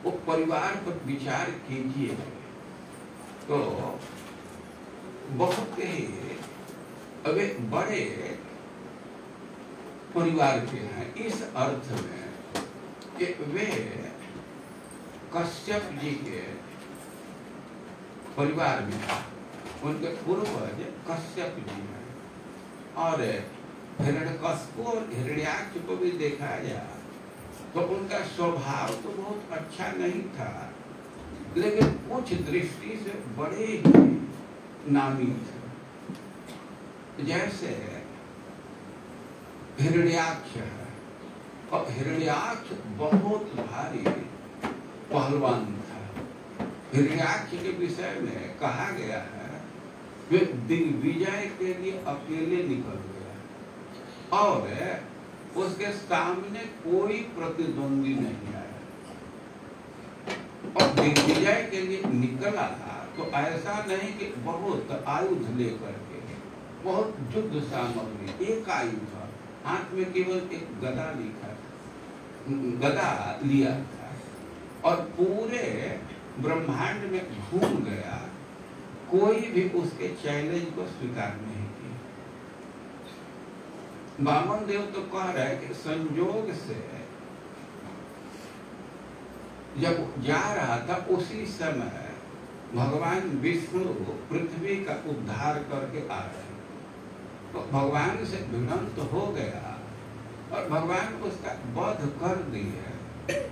Speaker 1: वो परिवार पर विचार कीजिए तो बहुत ही अबे बड़े परिवार के हैं, इस अर्थ में कि वे कश्यप जी के परिवार में, उनके पूर्वज कश्यप जी हैं। और हिरण्यकश्यप और हिरण्याक्ष को भी देखा गया तो उनका स्वभाव तो बहुत अच्छा नहीं था, लेकिन कुछ दृष्टि से बड़े ही नामी थे। जैसे हिरण्याक्ष है, और हिरण्याक्ष बहुत भारी पहलवान था। हिरण्याक्ष के विषय में कहा गया है वे दिग्विजय के लिए अकेले निकल गया और उसके सामने कोई प्रतिद्वंदी नहीं आया। और दिग्विजय के लिए निकला तो ऐसा नहीं कि बहुत आयुध लेकर के, बहुत युद्ध सामग्री, एक आयुध, हाथ में केवल एक गदा लिया था और पूरे ब्रह्मांड में घूम गया। कोई भी उसके चैलेंज को स्वीकार नहीं किया। वामन देव तो कह रहे कि संयोग से जब जा रहा था उसी समय भगवान विष्णु पृथ्वी का उद्धार करके आ रहे, तो भगवान से भिड़ंत हो गया और भगवान उसका वध कर दिया।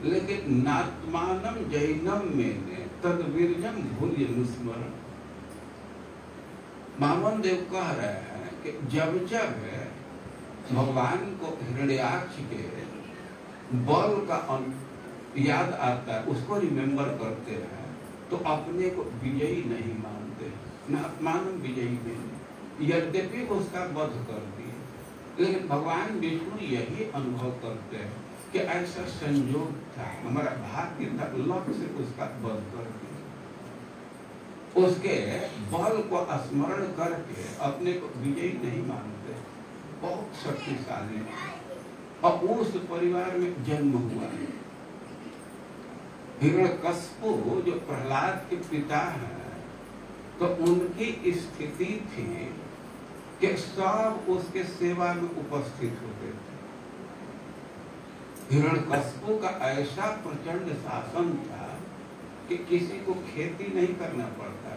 Speaker 1: लेकिन नात्मानम जैनम में तद्वीर्यम भूल्य अनुस्मरण। वामन देव कह रहे हैं कि जब जब भगवान को हिरण्याक्ष के बल का याद आता है, उसको रिमेम्बर करते हैं, तो अपने को विजयी नहीं मानते। मानव विजयी नहीं, यद्यपि उसका वध कर दिए, लेकिन भगवान विष्णु यही अनुभव करते हैं कि ऐसा संयोग था, हमारा भाग्य था, लक्ष्य से उसका वध कर दिया। उसके बल को स्मरण करके अपने को विजयी नहीं मानते, बहुत शक्तिशाली, और उस परिवार में जन्म हुआ है। हिरण्यकश्यप जो प्रहलाद के पिता हैं, तो उनकी स्थिति थी कि सब उसके सेवा में उपस्थित होते थे। हिरण्यकश्यप का ऐसा प्रचंड शासन था कि किसी को खेती नहीं करना पड़ता,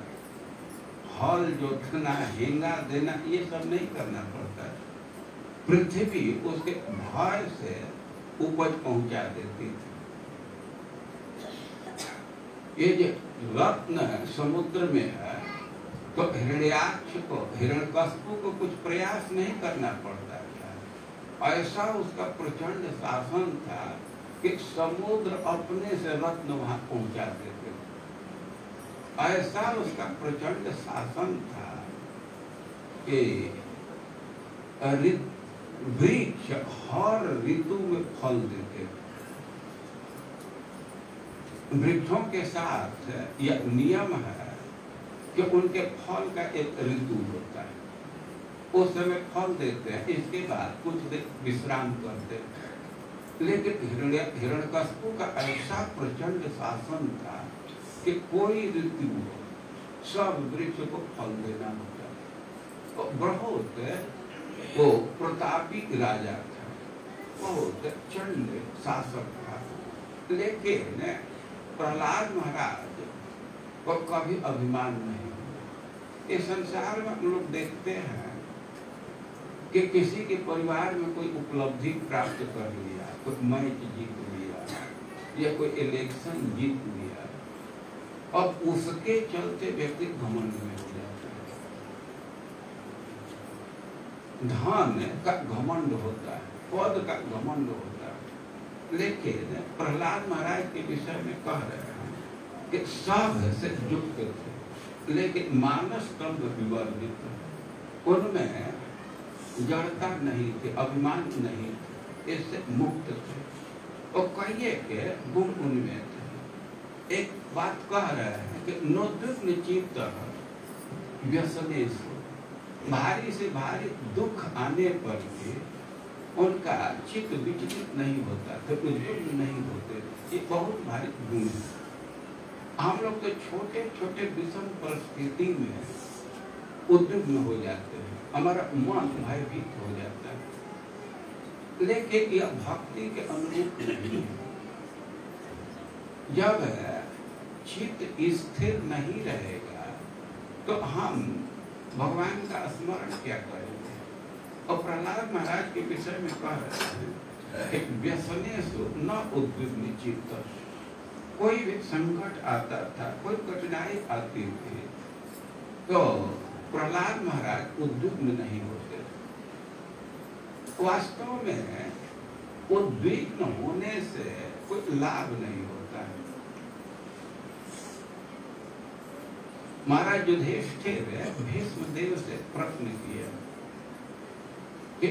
Speaker 1: हल जोतना, हेंगा देना, ये सब नहीं करना पड़ता। पृथ्वी उसके भय से उपज पहुंचा देती थी। ये जो रत्न समुद्र में है, तो हिरण्याक्ष को, हिरण्यकश्यप को कुछ प्रयास नहीं करना पड़ता था। ऐसा उसका प्रचंड शासन था कि समुद्र अपने से रत्न वहां पहुंचा देते थे। ऐसा उसका प्रचंड शासन था कि वृक्ष हर ऋतु में फल देते थे। वृक्षों के साथ यह नियम है कि उनके फल का एक ऋतु होता है, उस समय फल देते हैं, इसके बाद कुछ देर विश्राम करते हैं। लेकिन हिरण्यकश्यप का ऐसा प्रचंड शासन था कि कोई ऋतु हो, सब वृक्ष को फल देना होता है। तो बहुत वो प्रतापी राजा था, बहुत चंड शासक था, लेकिन प्रहलाद महाराज को कभी अभिमान नहीं। इस संसार में हम लोग देखते हैं कि किसी के परिवार में कोई उपलब्धि प्राप्त कर लिया, कोई मैच जीत लिया या कोई इलेक्शन जीत लिया, अब उसके चलते व्यक्ति घमंड में हो जाता है। धन का घमंड होता है, पद का घमंड होता है। लेकिन प्रहलाद महाराज के विषय में कह रहे हैं कि सब से युक्त थे, लेकिन मानस तंग विवर्जित, उनमें जड़ता नहीं थी, अभिमान नहीं थे, इससे मुक्त थे, और कहिए के गुण उनमें थे। एक बात कह रहे हैं कि नोद्विग्न चित्तः व्यसनेषु, भारी से भारी दुख आने पर भी उनका चित्त विचलित नहीं होता, तो उद्विग्न नहीं होते। ये बहुत भारी गुण है। हम लोग तो छोटे छोटे विषम परिस्थिति में उद्विग्न हो जाते हैं, हमारा मन भयभीत हो जाता है, लेकिन यह भक्ति के अनुरूप नहीं है। जब चित्त स्थिर नहीं रहेगा तो हम भगवान का स्मरण क्या करेंगे। और प्रहलाद महाराज के विषय में कह रहे हैं कि व्यसनेषु न उद्विग्न चित्तः, कोई भी संकट आता था, कोई कठिनाई आती थी, तो प्रहलाद महाराज उद्विग्न नहीं होते। वास्तव में उद्विग्न होने से कोई लाभ नहीं होता है। महाराज युधिष्ठिर भीष्म देव से प्रश्न किया कि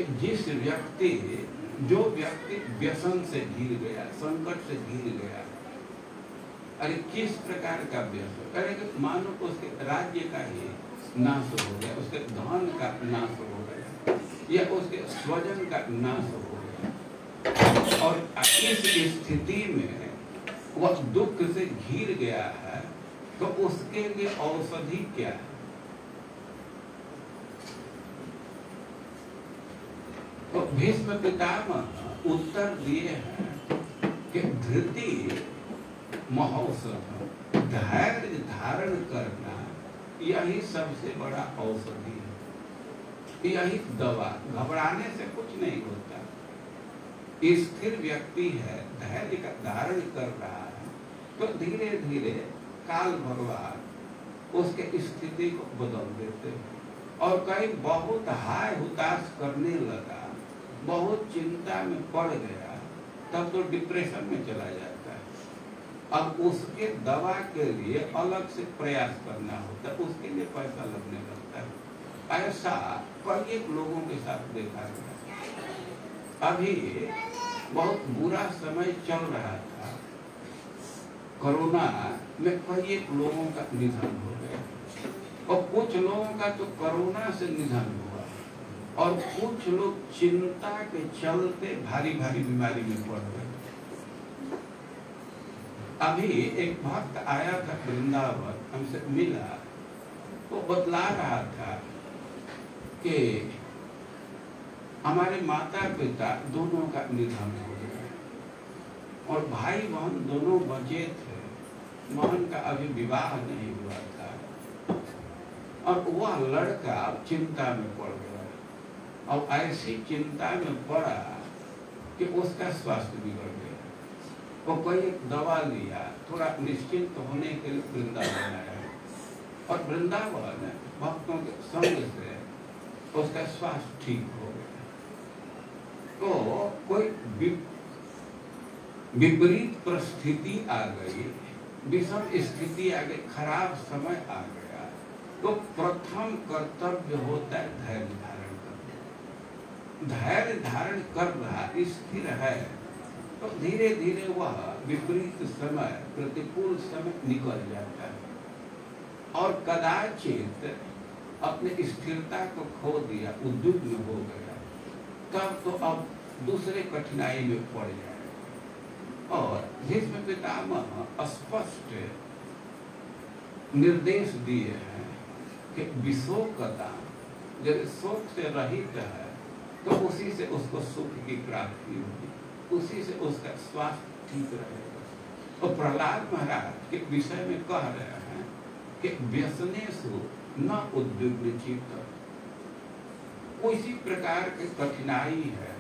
Speaker 1: जो व्यक्ति व्यसन से घिर गया, संकट से घिर गया, अरे किस प्रकार का व्यसन, अरे मानो उसके राज्य का ही नाश हो गया, उसके धन का नाश हो गया, या उसके स्वजन का नाश हो गया, और इस स्थिति में वह दुख से घिर गया है, तो उसके लिए औषधि क्या है। तो भीष्म पितामह उत्तर दिए हैं कि धृति महोत्सव, धैर्य धारण करना, यही सबसे बड़ा औषधि है, यही दवा। घबराने से कुछ नहीं होता। स्थिर व्यक्ति है, धैर्य का धारण कर रहा है, तो धीरे धीरे काल भगवान उसके स्थिति को बदल देते हैं। और कहीं बहुत हाय हुताश करने लगा, बहुत चिंता में पड़ गया, तब तो डिप्रेशन में चला जाता है। अब उसके दवा के लिए अलग से प्रयास करना होता है, उसके लिए पैसा लगने लगता है। ऐसा कई लोगों के साथ देखा गया। अभी बहुत बुरा समय चल रहा था, कोरोना में कई लोगों का निधन हो गया और कुछ लोगों का तो कोरोना से निधन हुआ और कुछ लोग चिंता के चलते भारी भारी बीमारी में पड़ गए। अभी एक भक्त आया था वृंदावन, हमसे मिला, वो बतला रहा था कि हमारे माता पिता दोनों का निधन हो गया और भाई बहन दोनों बचे थे, बहन का अभी विवाह नहीं हुआ था और वह लड़का चिंता में पड़ गया और ऐसी चिंता में पड़ा कि उसका स्वास्थ्य बिगड़ गया। वो कोई दवा लिया, थोड़ा निश्चिंत होने के लिए वृंदावन आया और वृंदावन भक्तों के संग से उसका स्वास्थ्य ठीक हो गया। तो कोई विपरीत परिस्थिति आ गई, विषम स्थिति आ गई, खराब समय आ गया, तो प्रथम कर्तव्य होता है धैर्य धारण करना। धैर्य धारण कर रहा, स्थिर है, तो धीरे धीरे वह विपरीत समय, प्रतिकूल समय निकल जाता है। और कदाचित अपने स्थिरता को खो दिया, उद्विग्न हो गया, तब तो अब दूसरे कठिनाई में पड़ जाए। और भीष्म पितामह स्पष्ट निर्देश दिए हैं कि विशोकता, यदि शोक से रहित है तो उसी से उसको सुख की प्राप्ति होगी, उसी से उसका स्वास्थ्य ठीक रहेगा। तो प्रहलाद महाराज के विषय में कह रहे हैं कि व्यसनेषु न उद्विग्न चित्त। किसी प्रकार की कठिनाई है,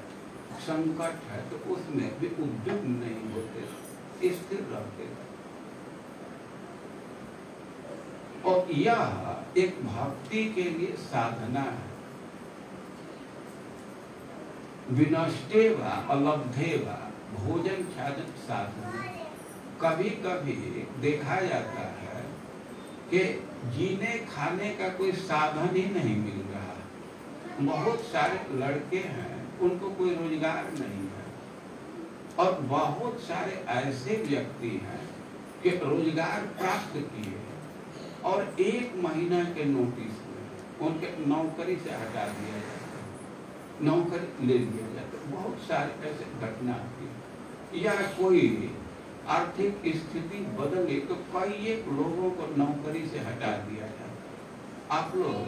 Speaker 1: संकट है, तो उसमें भी उद्विग्न नहीं होते, स्थिर रहते। और यह एक भक्ति के लिए साधना है। विनष्टेवा अलब्धेवा भोजन छाजन साधन। कभी कभी देखा जाता है कि जीने खाने का कोई साधन ही नहीं मिल रहा। बहुत सारे लड़के हैं, उनको कोई रोजगार नहीं है और बहुत सारे ऐसे व्यक्ति हैं कि रोजगार प्राप्त किए और 1 महीना के नोटिस में उनके नौकरी से हटा दिया जाता है, नौकरी ले लिया जाता है। बहुत सारे ऐसे घटना होती, या कोई आर्थिक स्थिति बदले तो कई लोगों को नौकरी से हटा दिया जाता है। आप लोग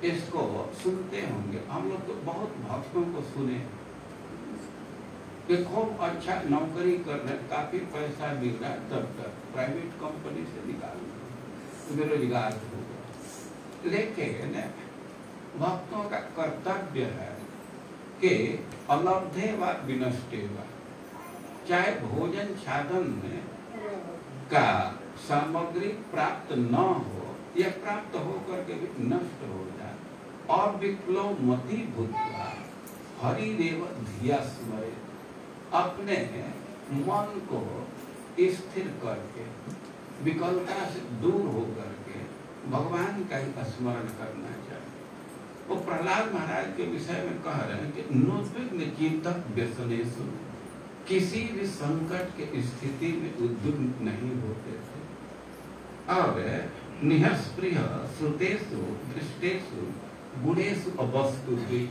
Speaker 1: इसको सुनते होंगे, हम लोग तो बहुत भक्तों को सुने कि खूब अच्छा नौकरी कर रहे, काफी पैसा मिल रहा है, तब तक प्राइवेट कंपनी से निकालना, बेरोजगार हो गया। लेकिन भक्तों का कर्तव्य है कि अलब्धे व विनष्टे व, चाहे भोजन साधन का सामग्री प्राप्त न हो या प्राप्त होकर के भी नष्ट हो जाए, और विप्लव मति भूतवा हरिदेव धिया स्मरे, अपने मन को स्थिर करके विकलता से दूर होकर के भगवान का ही स्मरण करना चाहिए। वो प्रहलाद महाराज के विषय में कह रहे हैं कि निर्विघ्न चित्त व्यसनेषु, किसी भी संकट के स्थिति में उद्विग्न नहीं होते थे। और निःस्पृह श्रुतेषु दृष्टेषु गुणेषु अवस्तु भी,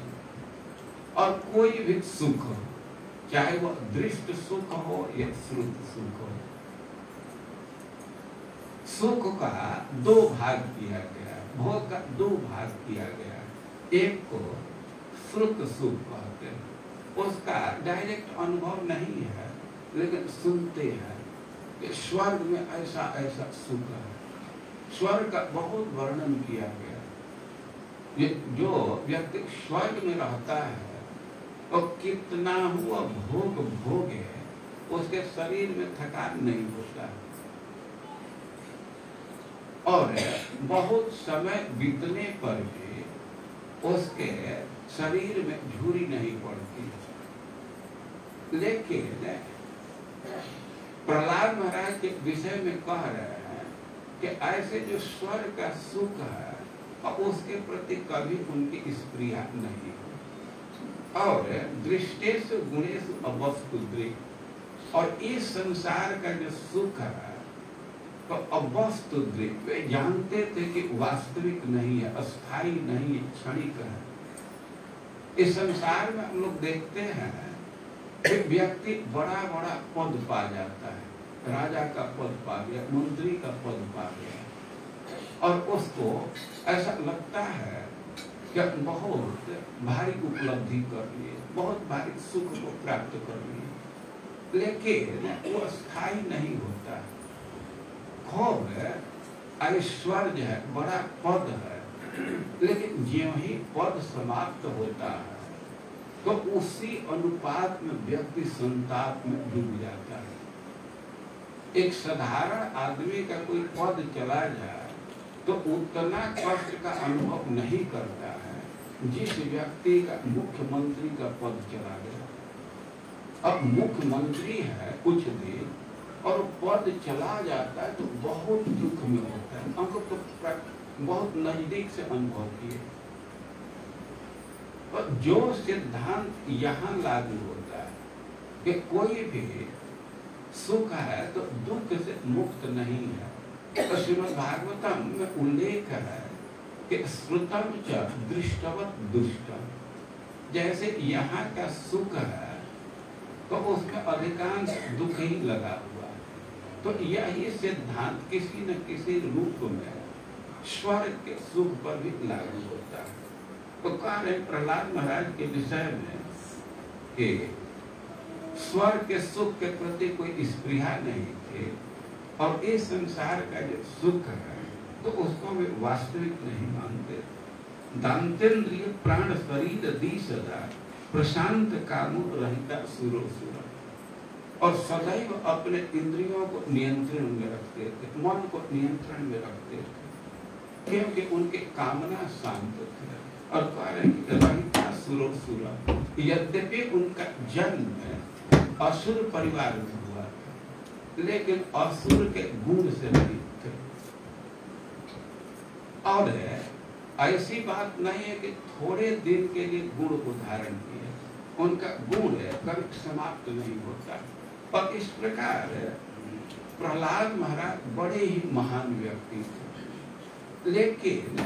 Speaker 1: और कोई भी सुख, चाहे वह दृष्ट सुख हो या श्रुत सुख हो, सुख का 2 भाग किया गया, भोग का 2 भाग किया गया। एक को श्रुत सुख कहते हैं, उसका डायरेक्ट अनुभव नहीं है, लेकिन सुनते हैं कि स्वर्ग में ऐसा ऐसा सुख है। स्वर्ग का बहुत वर्णन किया गया। ये जो व्यक्ति स्वर्ग में रहता है और कितना हुआ भोग भोगे, उसके शरीर में थकान नहीं होता और बहुत समय बीतने पर भी उसके शरीर में झुर्री नहीं पड़ती। लेकिन प्रहलाद महाराज के विषय में कह रहे हैं कि ऐसे जो स्वर्ग का सुख है और उसके प्रति कभी उनकी स्प्रिया नहीं हो। और दृष्टेषु गुणेषु अवस्तुदृक्, और इस संसार का जो सुख है तो अवस्तुदृक्, वे जानते थे कि वास्तविक नहीं है, अस्थाई नहीं है, क्षणिक है। इस संसार में हम लोग देखते हैं कि व्यक्ति बड़ा बड़ा पद पा जाता है, राजा का पद पा गया, मंत्री का पद पा गया, और उसको ऐसा लगता है कि बहुत भारी उपलब्धि कर लिए, बहुत भारी सुख को प्राप्त कर लिए, लेकिन वो स्थायी नहीं होता। खूब ऐश्वर्य है, बड़ा पद है, लेकिन ज्यों ही पद समाप्त होता है तो उसी अनुपात में व्यक्ति संताप में डूब जाता है। एक साधारण आदमी का कोई पद चला जाए तो उतना कष्ट का अनुभव नहीं करता है जिस व्यक्ति का मुख्यमंत्री का पद चला गया। अब मुख्यमंत्री है कुछ दिन और पद चला जाता है तो बहुत दुख में होता है। हमको तो बहुत नजदीक से अनुभव किए। और जो सिद्धांत यहाँ लागू होता है कि कोई भी सुख है तो दुख से मुक्त नहीं है, तो श्रीमद् भागवतम में उल्लेख है कि श्रुतम च दृष्टवत दुष्टम, जैसे यहाँ का सुख है तो उसमें अधिकांश दुख ही लगा हुआ है। तो यही सिद्धांत किसी न किसी रूप में स्वर्ग के सुख पर भी लागू होता है। तो कह रहे प्रहलाद महाराज के विषय में कि स्वर्ग के सुख के प्रति कोई स्पृहा नहीं थे, और इस संसार का जो सुख है तो उसको वे वास्तविक नहीं मानते। दांतेन्द्रिय प्राण शरीर दी सदा प्रशांत कामो रहिता सुरो सुर, और सदैव अपने इंद्रियों को नियंत्रण में रखते थे, मन को नियंत्रण में रखते थे, क्योंकि उनके कामना शांत थे। और कह रहे हैं रहिता सुरो सुर, यद्यपि उनका जन्म असुर परिवार में हुआ था, लेकिन असुर के गुण से रहित थे। और ऐसी बात नहीं है कि थोड़े दिन के लिए गुण को धारण किया, उनका गुण कभी समाप्त नहीं होता। और इस प्रकार प्रहलाद महाराज बड़े ही महान व्यक्ति थे, लेकिन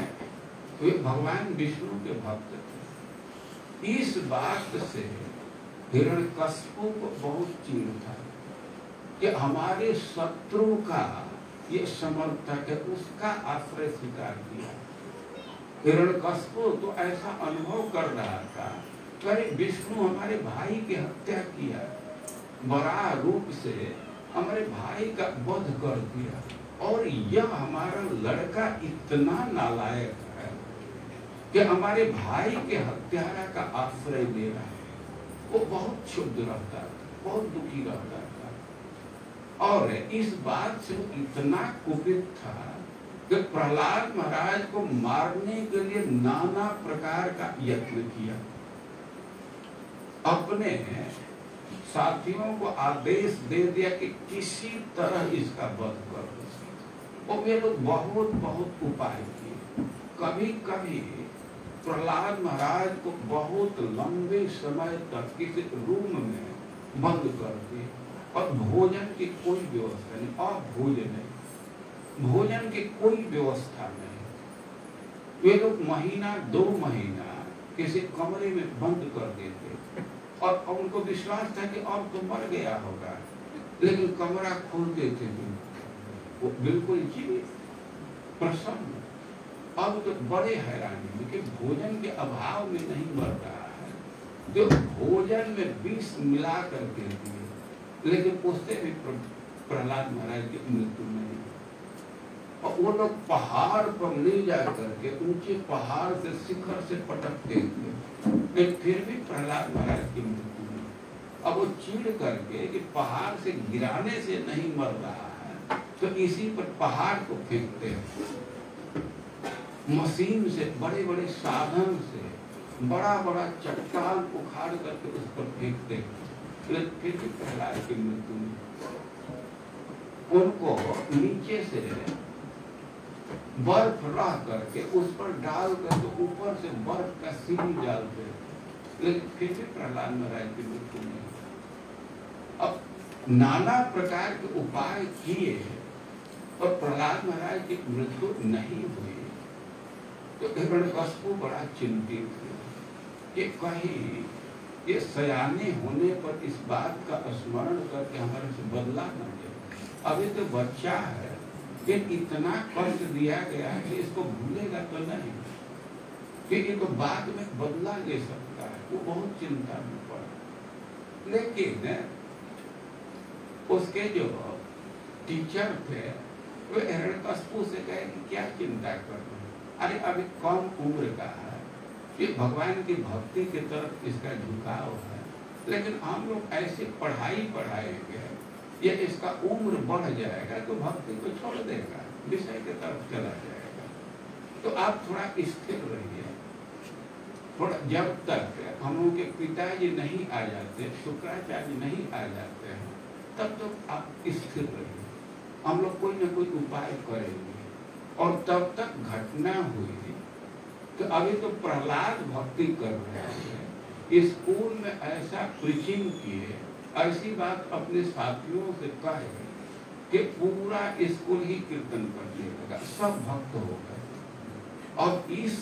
Speaker 1: वे भगवान विष्णु के भक्त थे। इस बात से हिरण्यकश्यप को बहुत चिढ़ था कि हमारे शत्रु का ये समर्थक है, उसका आश्रय स्वीकार किया। हिरण्यकश्यप तो ऐसा अनुभव कर रहा था कि विष्णु हमारे भाई की हत्या किया, बड़ा रूप से हमारे भाई का वध कर दिया, और यह हमारा लड़का इतना नालायक है कि हमारे भाई के हत्यारा का आश्रय ले रहा है। वो बहुत क्षुब्ध रहता था, बहुत दुखी रहता था, और इस बात से वो इतना कुपित था कि प्रहलाद महाराज को मारने के लिए नाना प्रकार का यत्न किया। अपने साथियों को आदेश दे दिया कि किसी तरह इसका वध कर दो। और वे लोग बहुत बहुत उपाय किए। कभी कभी प्रहलाद महाराज को बहुत लंबे समय तक किसी रूम में बंद कर दिए, और भोजन की कोई व्यवस्था नहीं, और भोजन नहीं, भोजन की कोई व्यवस्था नहीं। वे लोग महीना 2 महीना किसी कमरे में बंद कर देते, और उनको विश्वास था कि अब तो मर गया होगा, लेकिन कमरा खोल देते थे, वो बिल्कुल जीवित प्रसन्न। अब तो बड़े हैरानी में कि भोजन के अभाव में नहीं मर रहा है, जो भोजन में विष मिला करके दिए, लेकिन उससे भी प्रहलाद महाराज की मृत्यु नहीं। और वो लोग पहाड़ पर ले जा करके ऊंचे पहाड़ से शिखर से पटकते थे, लेकिन फिर भी प्रहलाद महाराज की मृत्यु नहीं। अब वो चिढ़ करके कि पहाड़ से गिराने से नहीं मर रहा है, तो इसी पर पहाड़ को फेंकते हैं, मशीन से, बड़े बड़े साधन से बड़ा बड़ा चट्टान उखाड़ करके उस पर फेंकते हैं, लेकिन फिर भी प्रहलाद की मृत्यु नहीं। उनको नीचे से बर्फ रह करके उस पर डाल करके ऊपर से बर्फ का सीढ़ी डालते, लेकिन फिर भी प्रहलाद महाराज की मृत्यु नहीं। अब नाना प्रकार के उपाय किए और प्रहलाद महाराज की मृत्यु नहीं हुई, तो हिरण्यकशिपु बड़ा चिंतित थे कि कहीं ये सयाने होने पर इस बात का स्मरण करके हमारे से बदला न ले। अभी तो बच्चा है, ये इतना कष्ट दिया गया है कि इसको भूलेगा तो नहीं, कि ये तो बाद में बदला ले सकता है। वो बहुत चिंता में पड़ा। लेकिन उसके जो टीचर थे वो हिरण्यकशिपु से कहे कि क्या चिंता कर रहे हैं, अरे अभी कम उम्र का है, ये भगवान की भक्ति की तरफ इसका झुकाव है, लेकिन हम लोग ऐसे पढ़ाएंगे, ये इसका उम्र बढ़ जाएगा तो भक्ति को छोड़ देगा, विषय की तरफ चला जाएगा। तो आप थोड़ा स्थिर रहिए, थोड़ा जब तक हम लोग के पिताजी नहीं आ जाते, शुक्राचार्य नहीं आ जाते हैं, तब तक आप स्थिर रहिए। हम लोग कोई ना कोई उपाय करेंगे। और तब तक घटना हुई तो अभी तो प्रहलाद भक्ति कर रहे हैं, स्कूल में ऐसा प्रीचिंग किए, ऐसी बात अपने साथियों से कहे कि पूरा स्कूल ही कीर्तन करने लगा, सब भक्त हो गए। और इस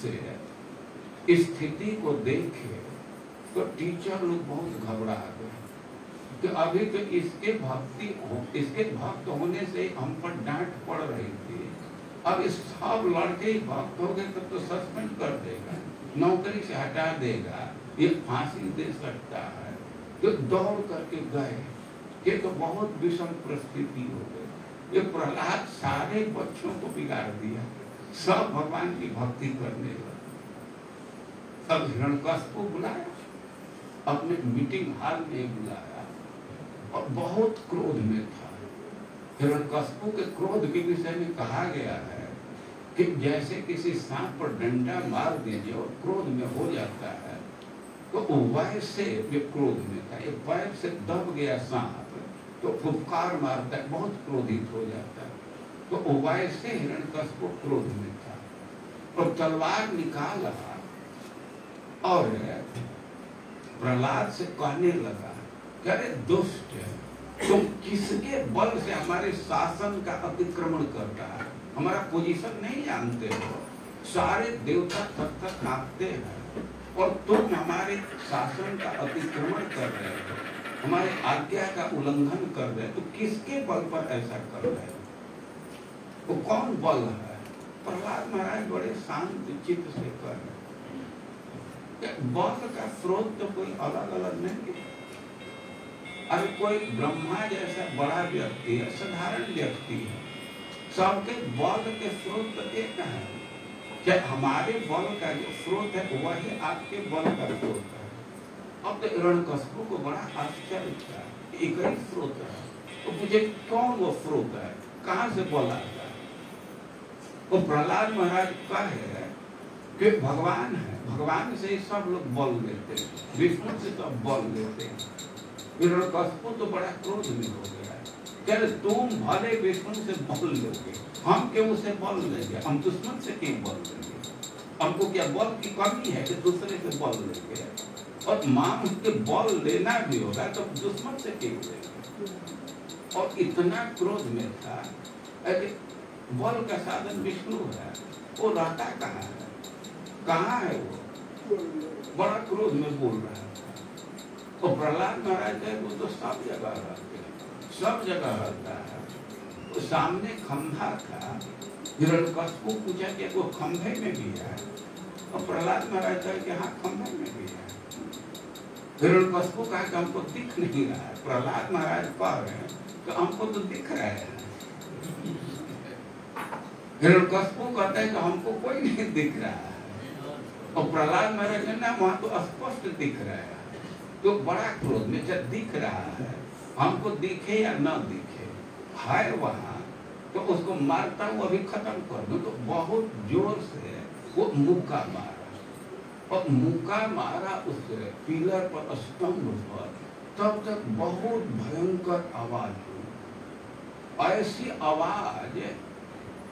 Speaker 1: स्थिति को देखे तो टीचर लोग बहुत घबरा गए कि अभी तो इसके भक्त होने से हम पर डांट पड़ रही थी, अब इस सब लड़के ही भक्त हो गए तब तो सस्पेंड कर देगा, नौकरी से हटा देगा, ये फांसी दे सकता है। तो दौड़ करके गए, ये तो बहुत विषम परिस्थिति हो गई। ये प्रहलाद सारे बच्चों को बिगाड़ दिया, सब भगवान की भक्ति करने लगे। अब हिरण्यकशिपु बुलाया, अपने मीटिंग हॉल में बुलाया और बहुत क्रोध में था। हिरण्यकशिपु के क्रोध के विषय में कहा गया है कि जैसे किसी सांप पर डंडा मार दीजिए और क्रोध में हो जाता है, तो वैसे वे क्रोध में था। एक पैर से दब गया सांप तो फुफकार मारता है, बहुत क्रोधित हो जाता है। तो वैसे हिरण्यकशिपु क्रोध में था और तलवार निकाला और प्रहलाद से कहने लगा कि अरे दुष्ट, तुम किसके बल से हमारे शासन का अतिक्रमण करता है, हमारा पोजीशन नहीं जानते हो, सारे देवता तब तक कांपते हैं और तुम हमारे शासन का अतिक्रमण कर रहे हो, हमारे आज्ञा का उल्लंघन कर रहे हो, तो किसके बल पर ऐसा कर रहे हो, वो कौन बल है? प्रहलाद महाराज बड़े शांत चित्त से कर रहे हैं। बल का स्रोत तो कोई अलग अलग नहीं है। अरे कोई ब्रह्मा जैसा बड़ा व्यक्ति है, साधारण व्यक्ति है, सबके बल के स्रोत तो एक है। क्या हमारे बल का जो स्रोत है वही आपके बल का स्रोत है? अब तो हिरण्यकशिपु को बड़ा आश्चर्य था, एक ही स्रोत है, तो मुझे कौन वो स्रोत है, कहाँ से बल आता है? वो प्रहलाद महाराज कहे कि भगवान है, भगवान से सब लोग बल लेते हैं, विष्णु से तो बल लेते हैं। हिरण्यकशिपु तो बड़ा क्रोध में हो गया, कहते तुम भले विष्णु से बल लोगे, हम क्यों से बल लेंगे, हम दुश्मन से क्यों बल लेंगे, हमको क्या बल की कमी है कि दूसरे से बल लेंगे? और मान के बल लेना भी होगा तो दुश्मन से क्यों लेंगे? और इतना क्रोध में था, बल का साधन विष्णु है, वो रहता कहाँ है, कहाँ है वो? बड़ा क्रोध में बोल रहा है। तो प्रहलाद महाराज है वो तो सब जगह रहते हैं, सब जगह रहता है। तो सामने खंभा था, हिरण्यकशिपु पूछा कि वो खंभे में भी है, और प्रहलाद महाराज कहे कि हाँ खंभे में भी है। हिरण्यकशिपु कहा कि हमको दिख नहीं रहा है। प्रहलाद महाराज कह रहे हैं तो हमको तो दिख रहा है। हिरण्यकशिपु कहता है कि हमको कोई नहीं दिख रहा है, और प्रहलाद महाराज ना वहां तो स्पष्ट दिख रहा है। तो बड़ा क्रोध में जब दिख रहा है, हमको दिखे या न दिखे, है वहां तो उसको मारता हूँ, अभी खत्म कर दूं। तो बहुत जोर से वो मुक्का मारा, और मुक्का मारा उस पिलर पर, स्तंभ पर, तब तक बहुत भयंकर आवाज हुई। ऐसी आवाज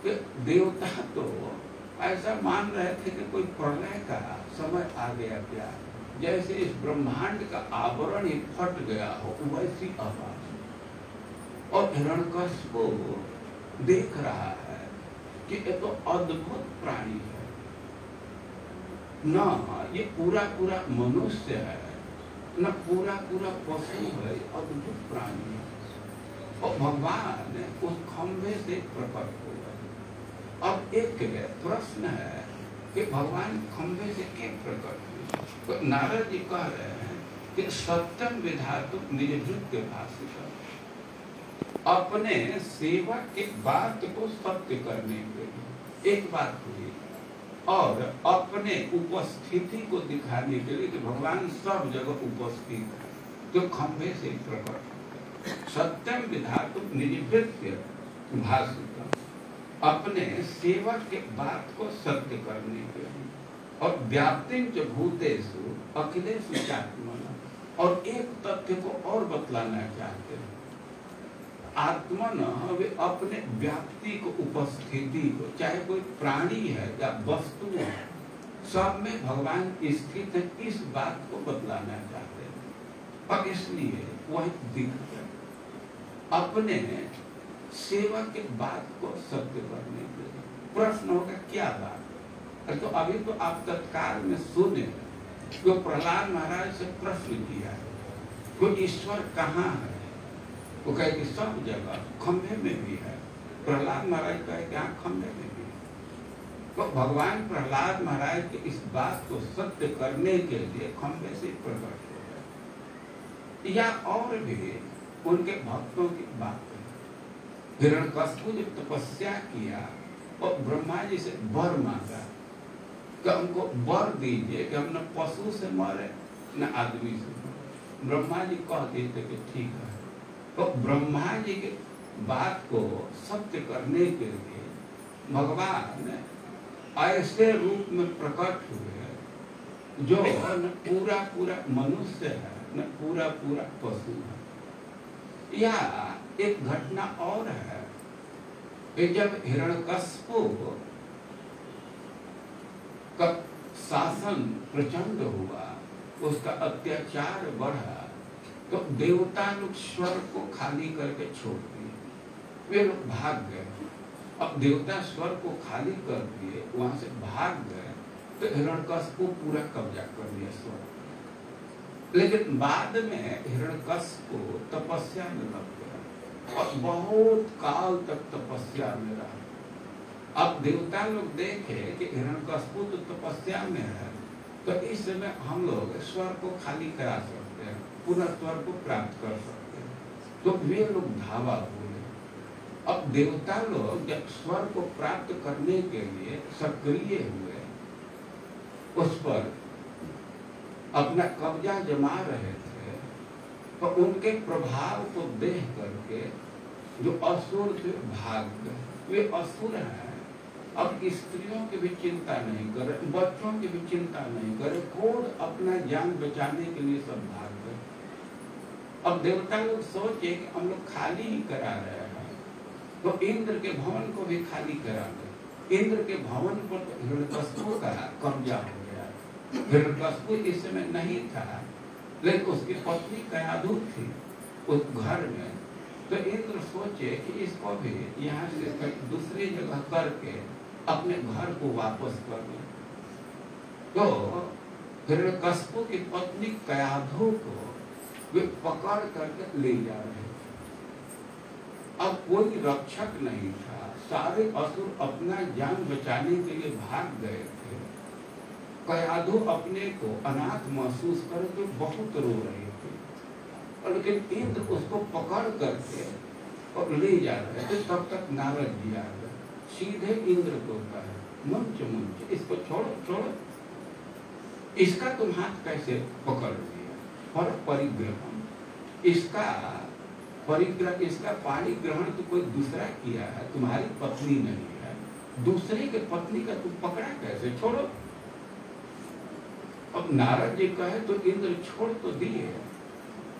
Speaker 1: कि देवता तो ऐसा मान रहे थे कि कोई प्रलय का समय आ गया क्या, जैसे इस ब्रह्मांड का आवरण ही फट गया हो, वैसी आवाज। और हिरण्यकशिपु देख रहा है कि ये तो अद्भुत प्राणी है न, ये पूरा पूरा मनुष्य है न पूरा पूरा पशु है, अद्भुत प्राणी है। और भगवान उस खंभे से प्रकट हुआ। अब एक प्रश्न है कि भगवान खंभे से क्यों प्रकट हुए? तो नारद जी कह रहे हैं कि सत्यम विधातु निर्भृत्य भाषित, अपने सेवक की बात को सत्य करने के लिए एक बात हुई, और अपने उपस्थिति को दिखाने के लिए कि भगवान सब जगह उपस्थित है, तो खंभे से प्रकट। सत्यम विधातु निर्भृत्य भाषित, अपने सेवक के बात को सत्य करने के लिए, और व्याप्तिं च भूतेषु अखिलेषु चात्मना, और एक तथ्य को और बतलाना चाहते हैं। आत्मन वे अपने व्याप्ति को, उपस्थिति को, चाहे कोई प्राणी है या वस्तु है, सब में भगवान स्थित है, इस बात को बतलाना चाहते हैं। और इसलिए वह दिखते अपने सेवक के बात को सत्य करने के लिए। प्रश्न होगा क्या बात? तो अभी तो आप तत्काल में सुने जो प्रहलाद महाराज से प्रश्न किया है, वो ईश्वर कहाँ है? वो कहे कि सब जगह, खंभे में भी है। प्रहलाद महाराज कहे कि हाँ, खंभे में भी है। तो भगवान प्रहलाद महाराज के इस बात को सत्य करने के लिए खंभे से प्रकट हो गए। या और भी उनके भक्तों की बात है। हिरण्यकशिपु ने तपस्या किया और ब्रह्मा जी से वर मांगा कि हमको वर दीजिए कि हम न पशु से मरे न आदमी से मरे। ब्रह्मा जी कह देते कि ठीक है। तो ब्रह्मा जी के बात को सत्य करने के लिए भगवान ऐसे रूप में प्रकट हुए जो न पूरा पूरा मनुष्य है न पूरा पूरा पशु है। या एक घटना और है कि जब हिरण्यकशिपु का शासन प्रचंड हुआ, उसका अत्याचार बढ़ा, तो देवता लोग स्वर्ग को खाली करके छोड़ दिए, वे लोग भाग गए। अब देवता स्वर्ग को खाली कर दिए, वहां से भाग गए, तो हिरण्यकशिपु पूरा कब्जा कर लिया स्वर्ग। लेकिन बाद में हिरण्यकशिपु तपस्या में लग गया और बहुत काल तक तपस्या में रहा। अब देवता लोग देखे कि हिरण्यकशिपु तो तपस्या में है, तो इस समय हम लोग स्वर्ग को खाली करा सकते हैं, पुनः स्वर्ग को प्राप्त कर सकते हैं। तो वे लोग धावा बोले। अब देवता लोग जब स्वर्ग को प्राप्त करने के लिए सक्रिय हुए, उस पर अपना कब्जा जमा रहे थे, तो उनके प्रभाव को देख करके जो असुर थे भाग गए। वे असुर हैं, अब स्त्रियों की भी चिंता नहीं करे, बच्चों की भी चिंता नहीं करे, खुद अपना जान बचाने के लिए सब भाग गए। अब देवता लोग सोचे कि हम लोग खाली ही करा रहे हैं, तो इंद्र के भवन को भी खाली करा दे। इंद्र के भवन पर तो हिरण्यकशिपु का कब्जा हो गया। हिरण्यकशिपु इस समय नहीं था, लेकिन उसकी पत्नी कयाधु थी उस घर में। तो इंद्र सोचे कि इसको भी यहाँ से दूसरी जगह करके अपने घर को वापस कर दे। तो हिरण्यकशिपु की पत्नी कयाधु को वे पकड़ करके ले जा रहे थे। अब कोई रक्षक नहीं था, सारे असुर अपना जान बचाने के लिए भाग गए थे। कयाधु अपने को अनाथ महसूस करके बहुत रो रहे थे, लेकिन इंद्र उसको पकड़ करके और ले जा रहे थे। तब तक नारद जी आ गए, सीधे इंद्र को कहा, मुंच मुंच, इसको छोड़ो छोड़ो, इसका तुम हाथ कैसे पकड़ लिया? पर परिग्रहण, इसका परिग्रह, इसका पाणिग्रहण तो कोई दूसरा किया है, तुम्हारी पत्नी नहीं है। दूसरे के पत्नी का तुम पकड़ा कैसे? छोड़ो। अब नारद जी कहे तो इंद्र छोड़ तो दिए,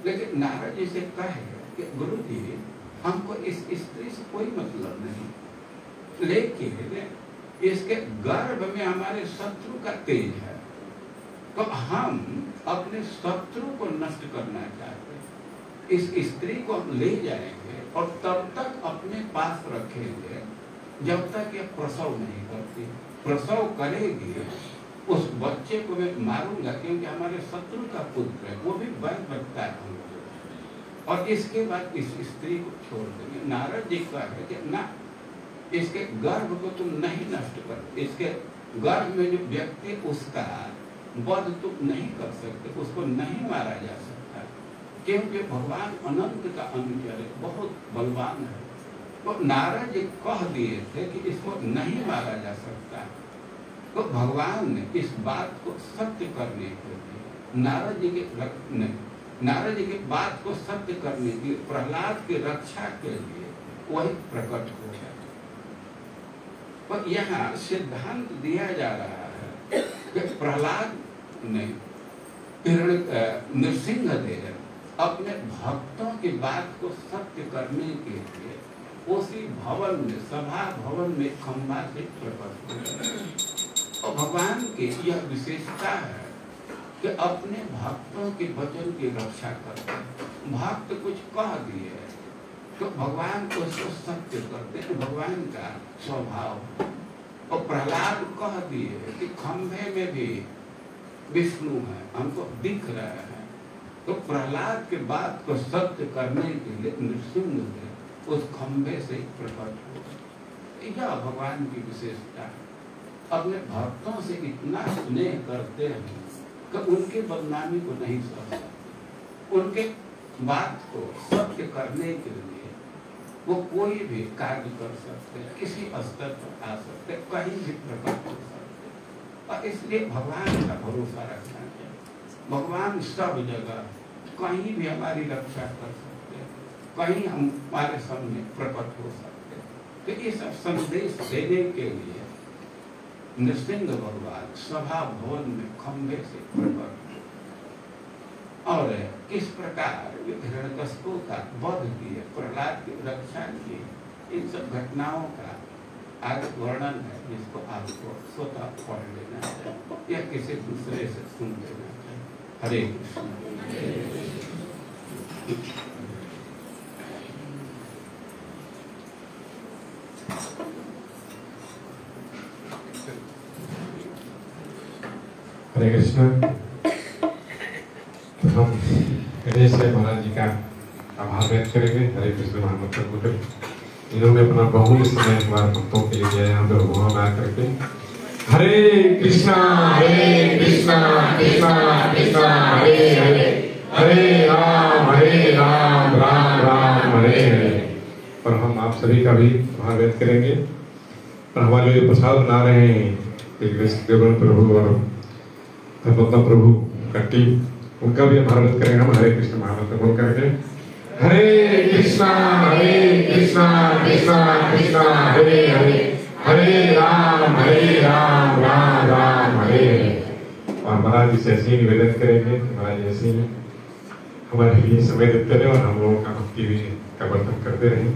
Speaker 1: लेकिन नारद जी से कहे कि गुरु जी हमको इस स्त्री से कोई मतलब नहीं, लेकिन इसके गर्भ में हमारे शत्रु का तेज है, तो हम अपने शत्रु को नष्ट करना चाहते हैं। इस स्त्री को हम ले जाएंगे और तब तक अपने पास रखेंगे जब तक ये प्रसव नहीं करती। प्रसव करेगी, उस बच्चे को मैं मारूंगा, क्योंकि हमारे शत्रु का पुत्र है, वो भी वैध बचता है हम लोग। और इसके बाद इस स्त्री को छोड़ देंगे। नारद जी का है कि ना, इसके गर्भ को तुम नहीं नष्ट कर, इसके गर्भ में जो व्यक्ति उसका वध तुम नहीं कर सकते, उसको नहीं मारा जा सकता, क्योंकि भगवान अनंत का अनुचर है, बहुत बलवान है। तो नारद जी कह दिए थे कि इसको नहीं मारा जा सकता, तो भगवान ने इस बात को सत्य करने के लिए नारद जी की बात को सत्य करने के लिए, प्रहलाद की रक्षा के लिए वही प्रकट हो गया। पर यहाँ सिद्धांत दिया जा रहा है कि प्रहलाद ने नृसिंहदेव अपने भक्तों की बात को सत्य करने के लिए उसी भवन में, सभा भवन में खंभा से प्रकट हुए। और भगवान की यह विशेषता है कि अपने भक्तों के वचन की रक्षा करते हैं। भक्त कुछ कह दिए तो भगवान उसको सत्य करते हैं, भगवान का स्वभाव। और प्रहलाद कह दिए कि खंभे में भी विष्णु है, हमको दिख रहा है, तो प्रहलाद के बात को सत्य करने के लिए नृसिंह उस खंभे से प्रकट हो। यह भगवान की विशेषता है। अपने भक्तों से इतना स्नेह करते हैं कि उनके बदनामी को नहीं सहते, उनके बात को सत्य करने के लिए वो कोई भी कार्य कर सकते हैं, किसी स्तर पर आ सकते, कहीं भी प्रकट हो सकते। और इसलिए भगवान का भरोसा रखना चाहिए। भगवान सब जगह कहीं भी हमारी रक्षा कर सकते हैं, कहीं हमारे सामने प्रकट हो सकते हैं। तो ये सब संदेश देने के लिए नृसिंह भगवान सभा भवन में खंभे से प्रकट हुए और किस प्रकार हिरण्यकश्यप का वध किए, प्रहलाद की रक्षा की, इन सब घटनाओं का आगे वर्णन है, जिसको आपको स्वतः पढ़ लेना चाहिए या किसी दूसरे से सुन लेना चाहिए। हरे कृष्ण।
Speaker 5: हरे कृष्ण। तो हम गणेश महाराज जी का आभार व्यक्त करेंगे। हरे कृष्ण महामंत्र को इन्होंने अपना बहुमूल्य समय हमारे भक्तों के लिए दिया, यहाँ पे भगवान आ करके। हरे कृष्णा कृष्णा कृष्णा हरे हरे, हरे राम राम राम हरे हरे। और हम आप सभी का भी आभार व्यक्त करेंगे। और हमारे लिए प्रसाद बना रहे हैं देवन प्रभु और धर्मोत्तम प्रभु का टीम, उनका भी आभार व्यक्त करेंगे हम हरे कृष्ण महामंत्र बोल करके। हरे कृष्णा कृष्णा कृष्णा हरे हरे, हरे राम राम राम हरे हरे। और महाराज जी से ऐसे ही निवेदन करेंगे, महाराज जी ऐसे ही हमारे लिए समय देते रहे और हम लोगों का भक्ति भी का वर्धन करते रहे।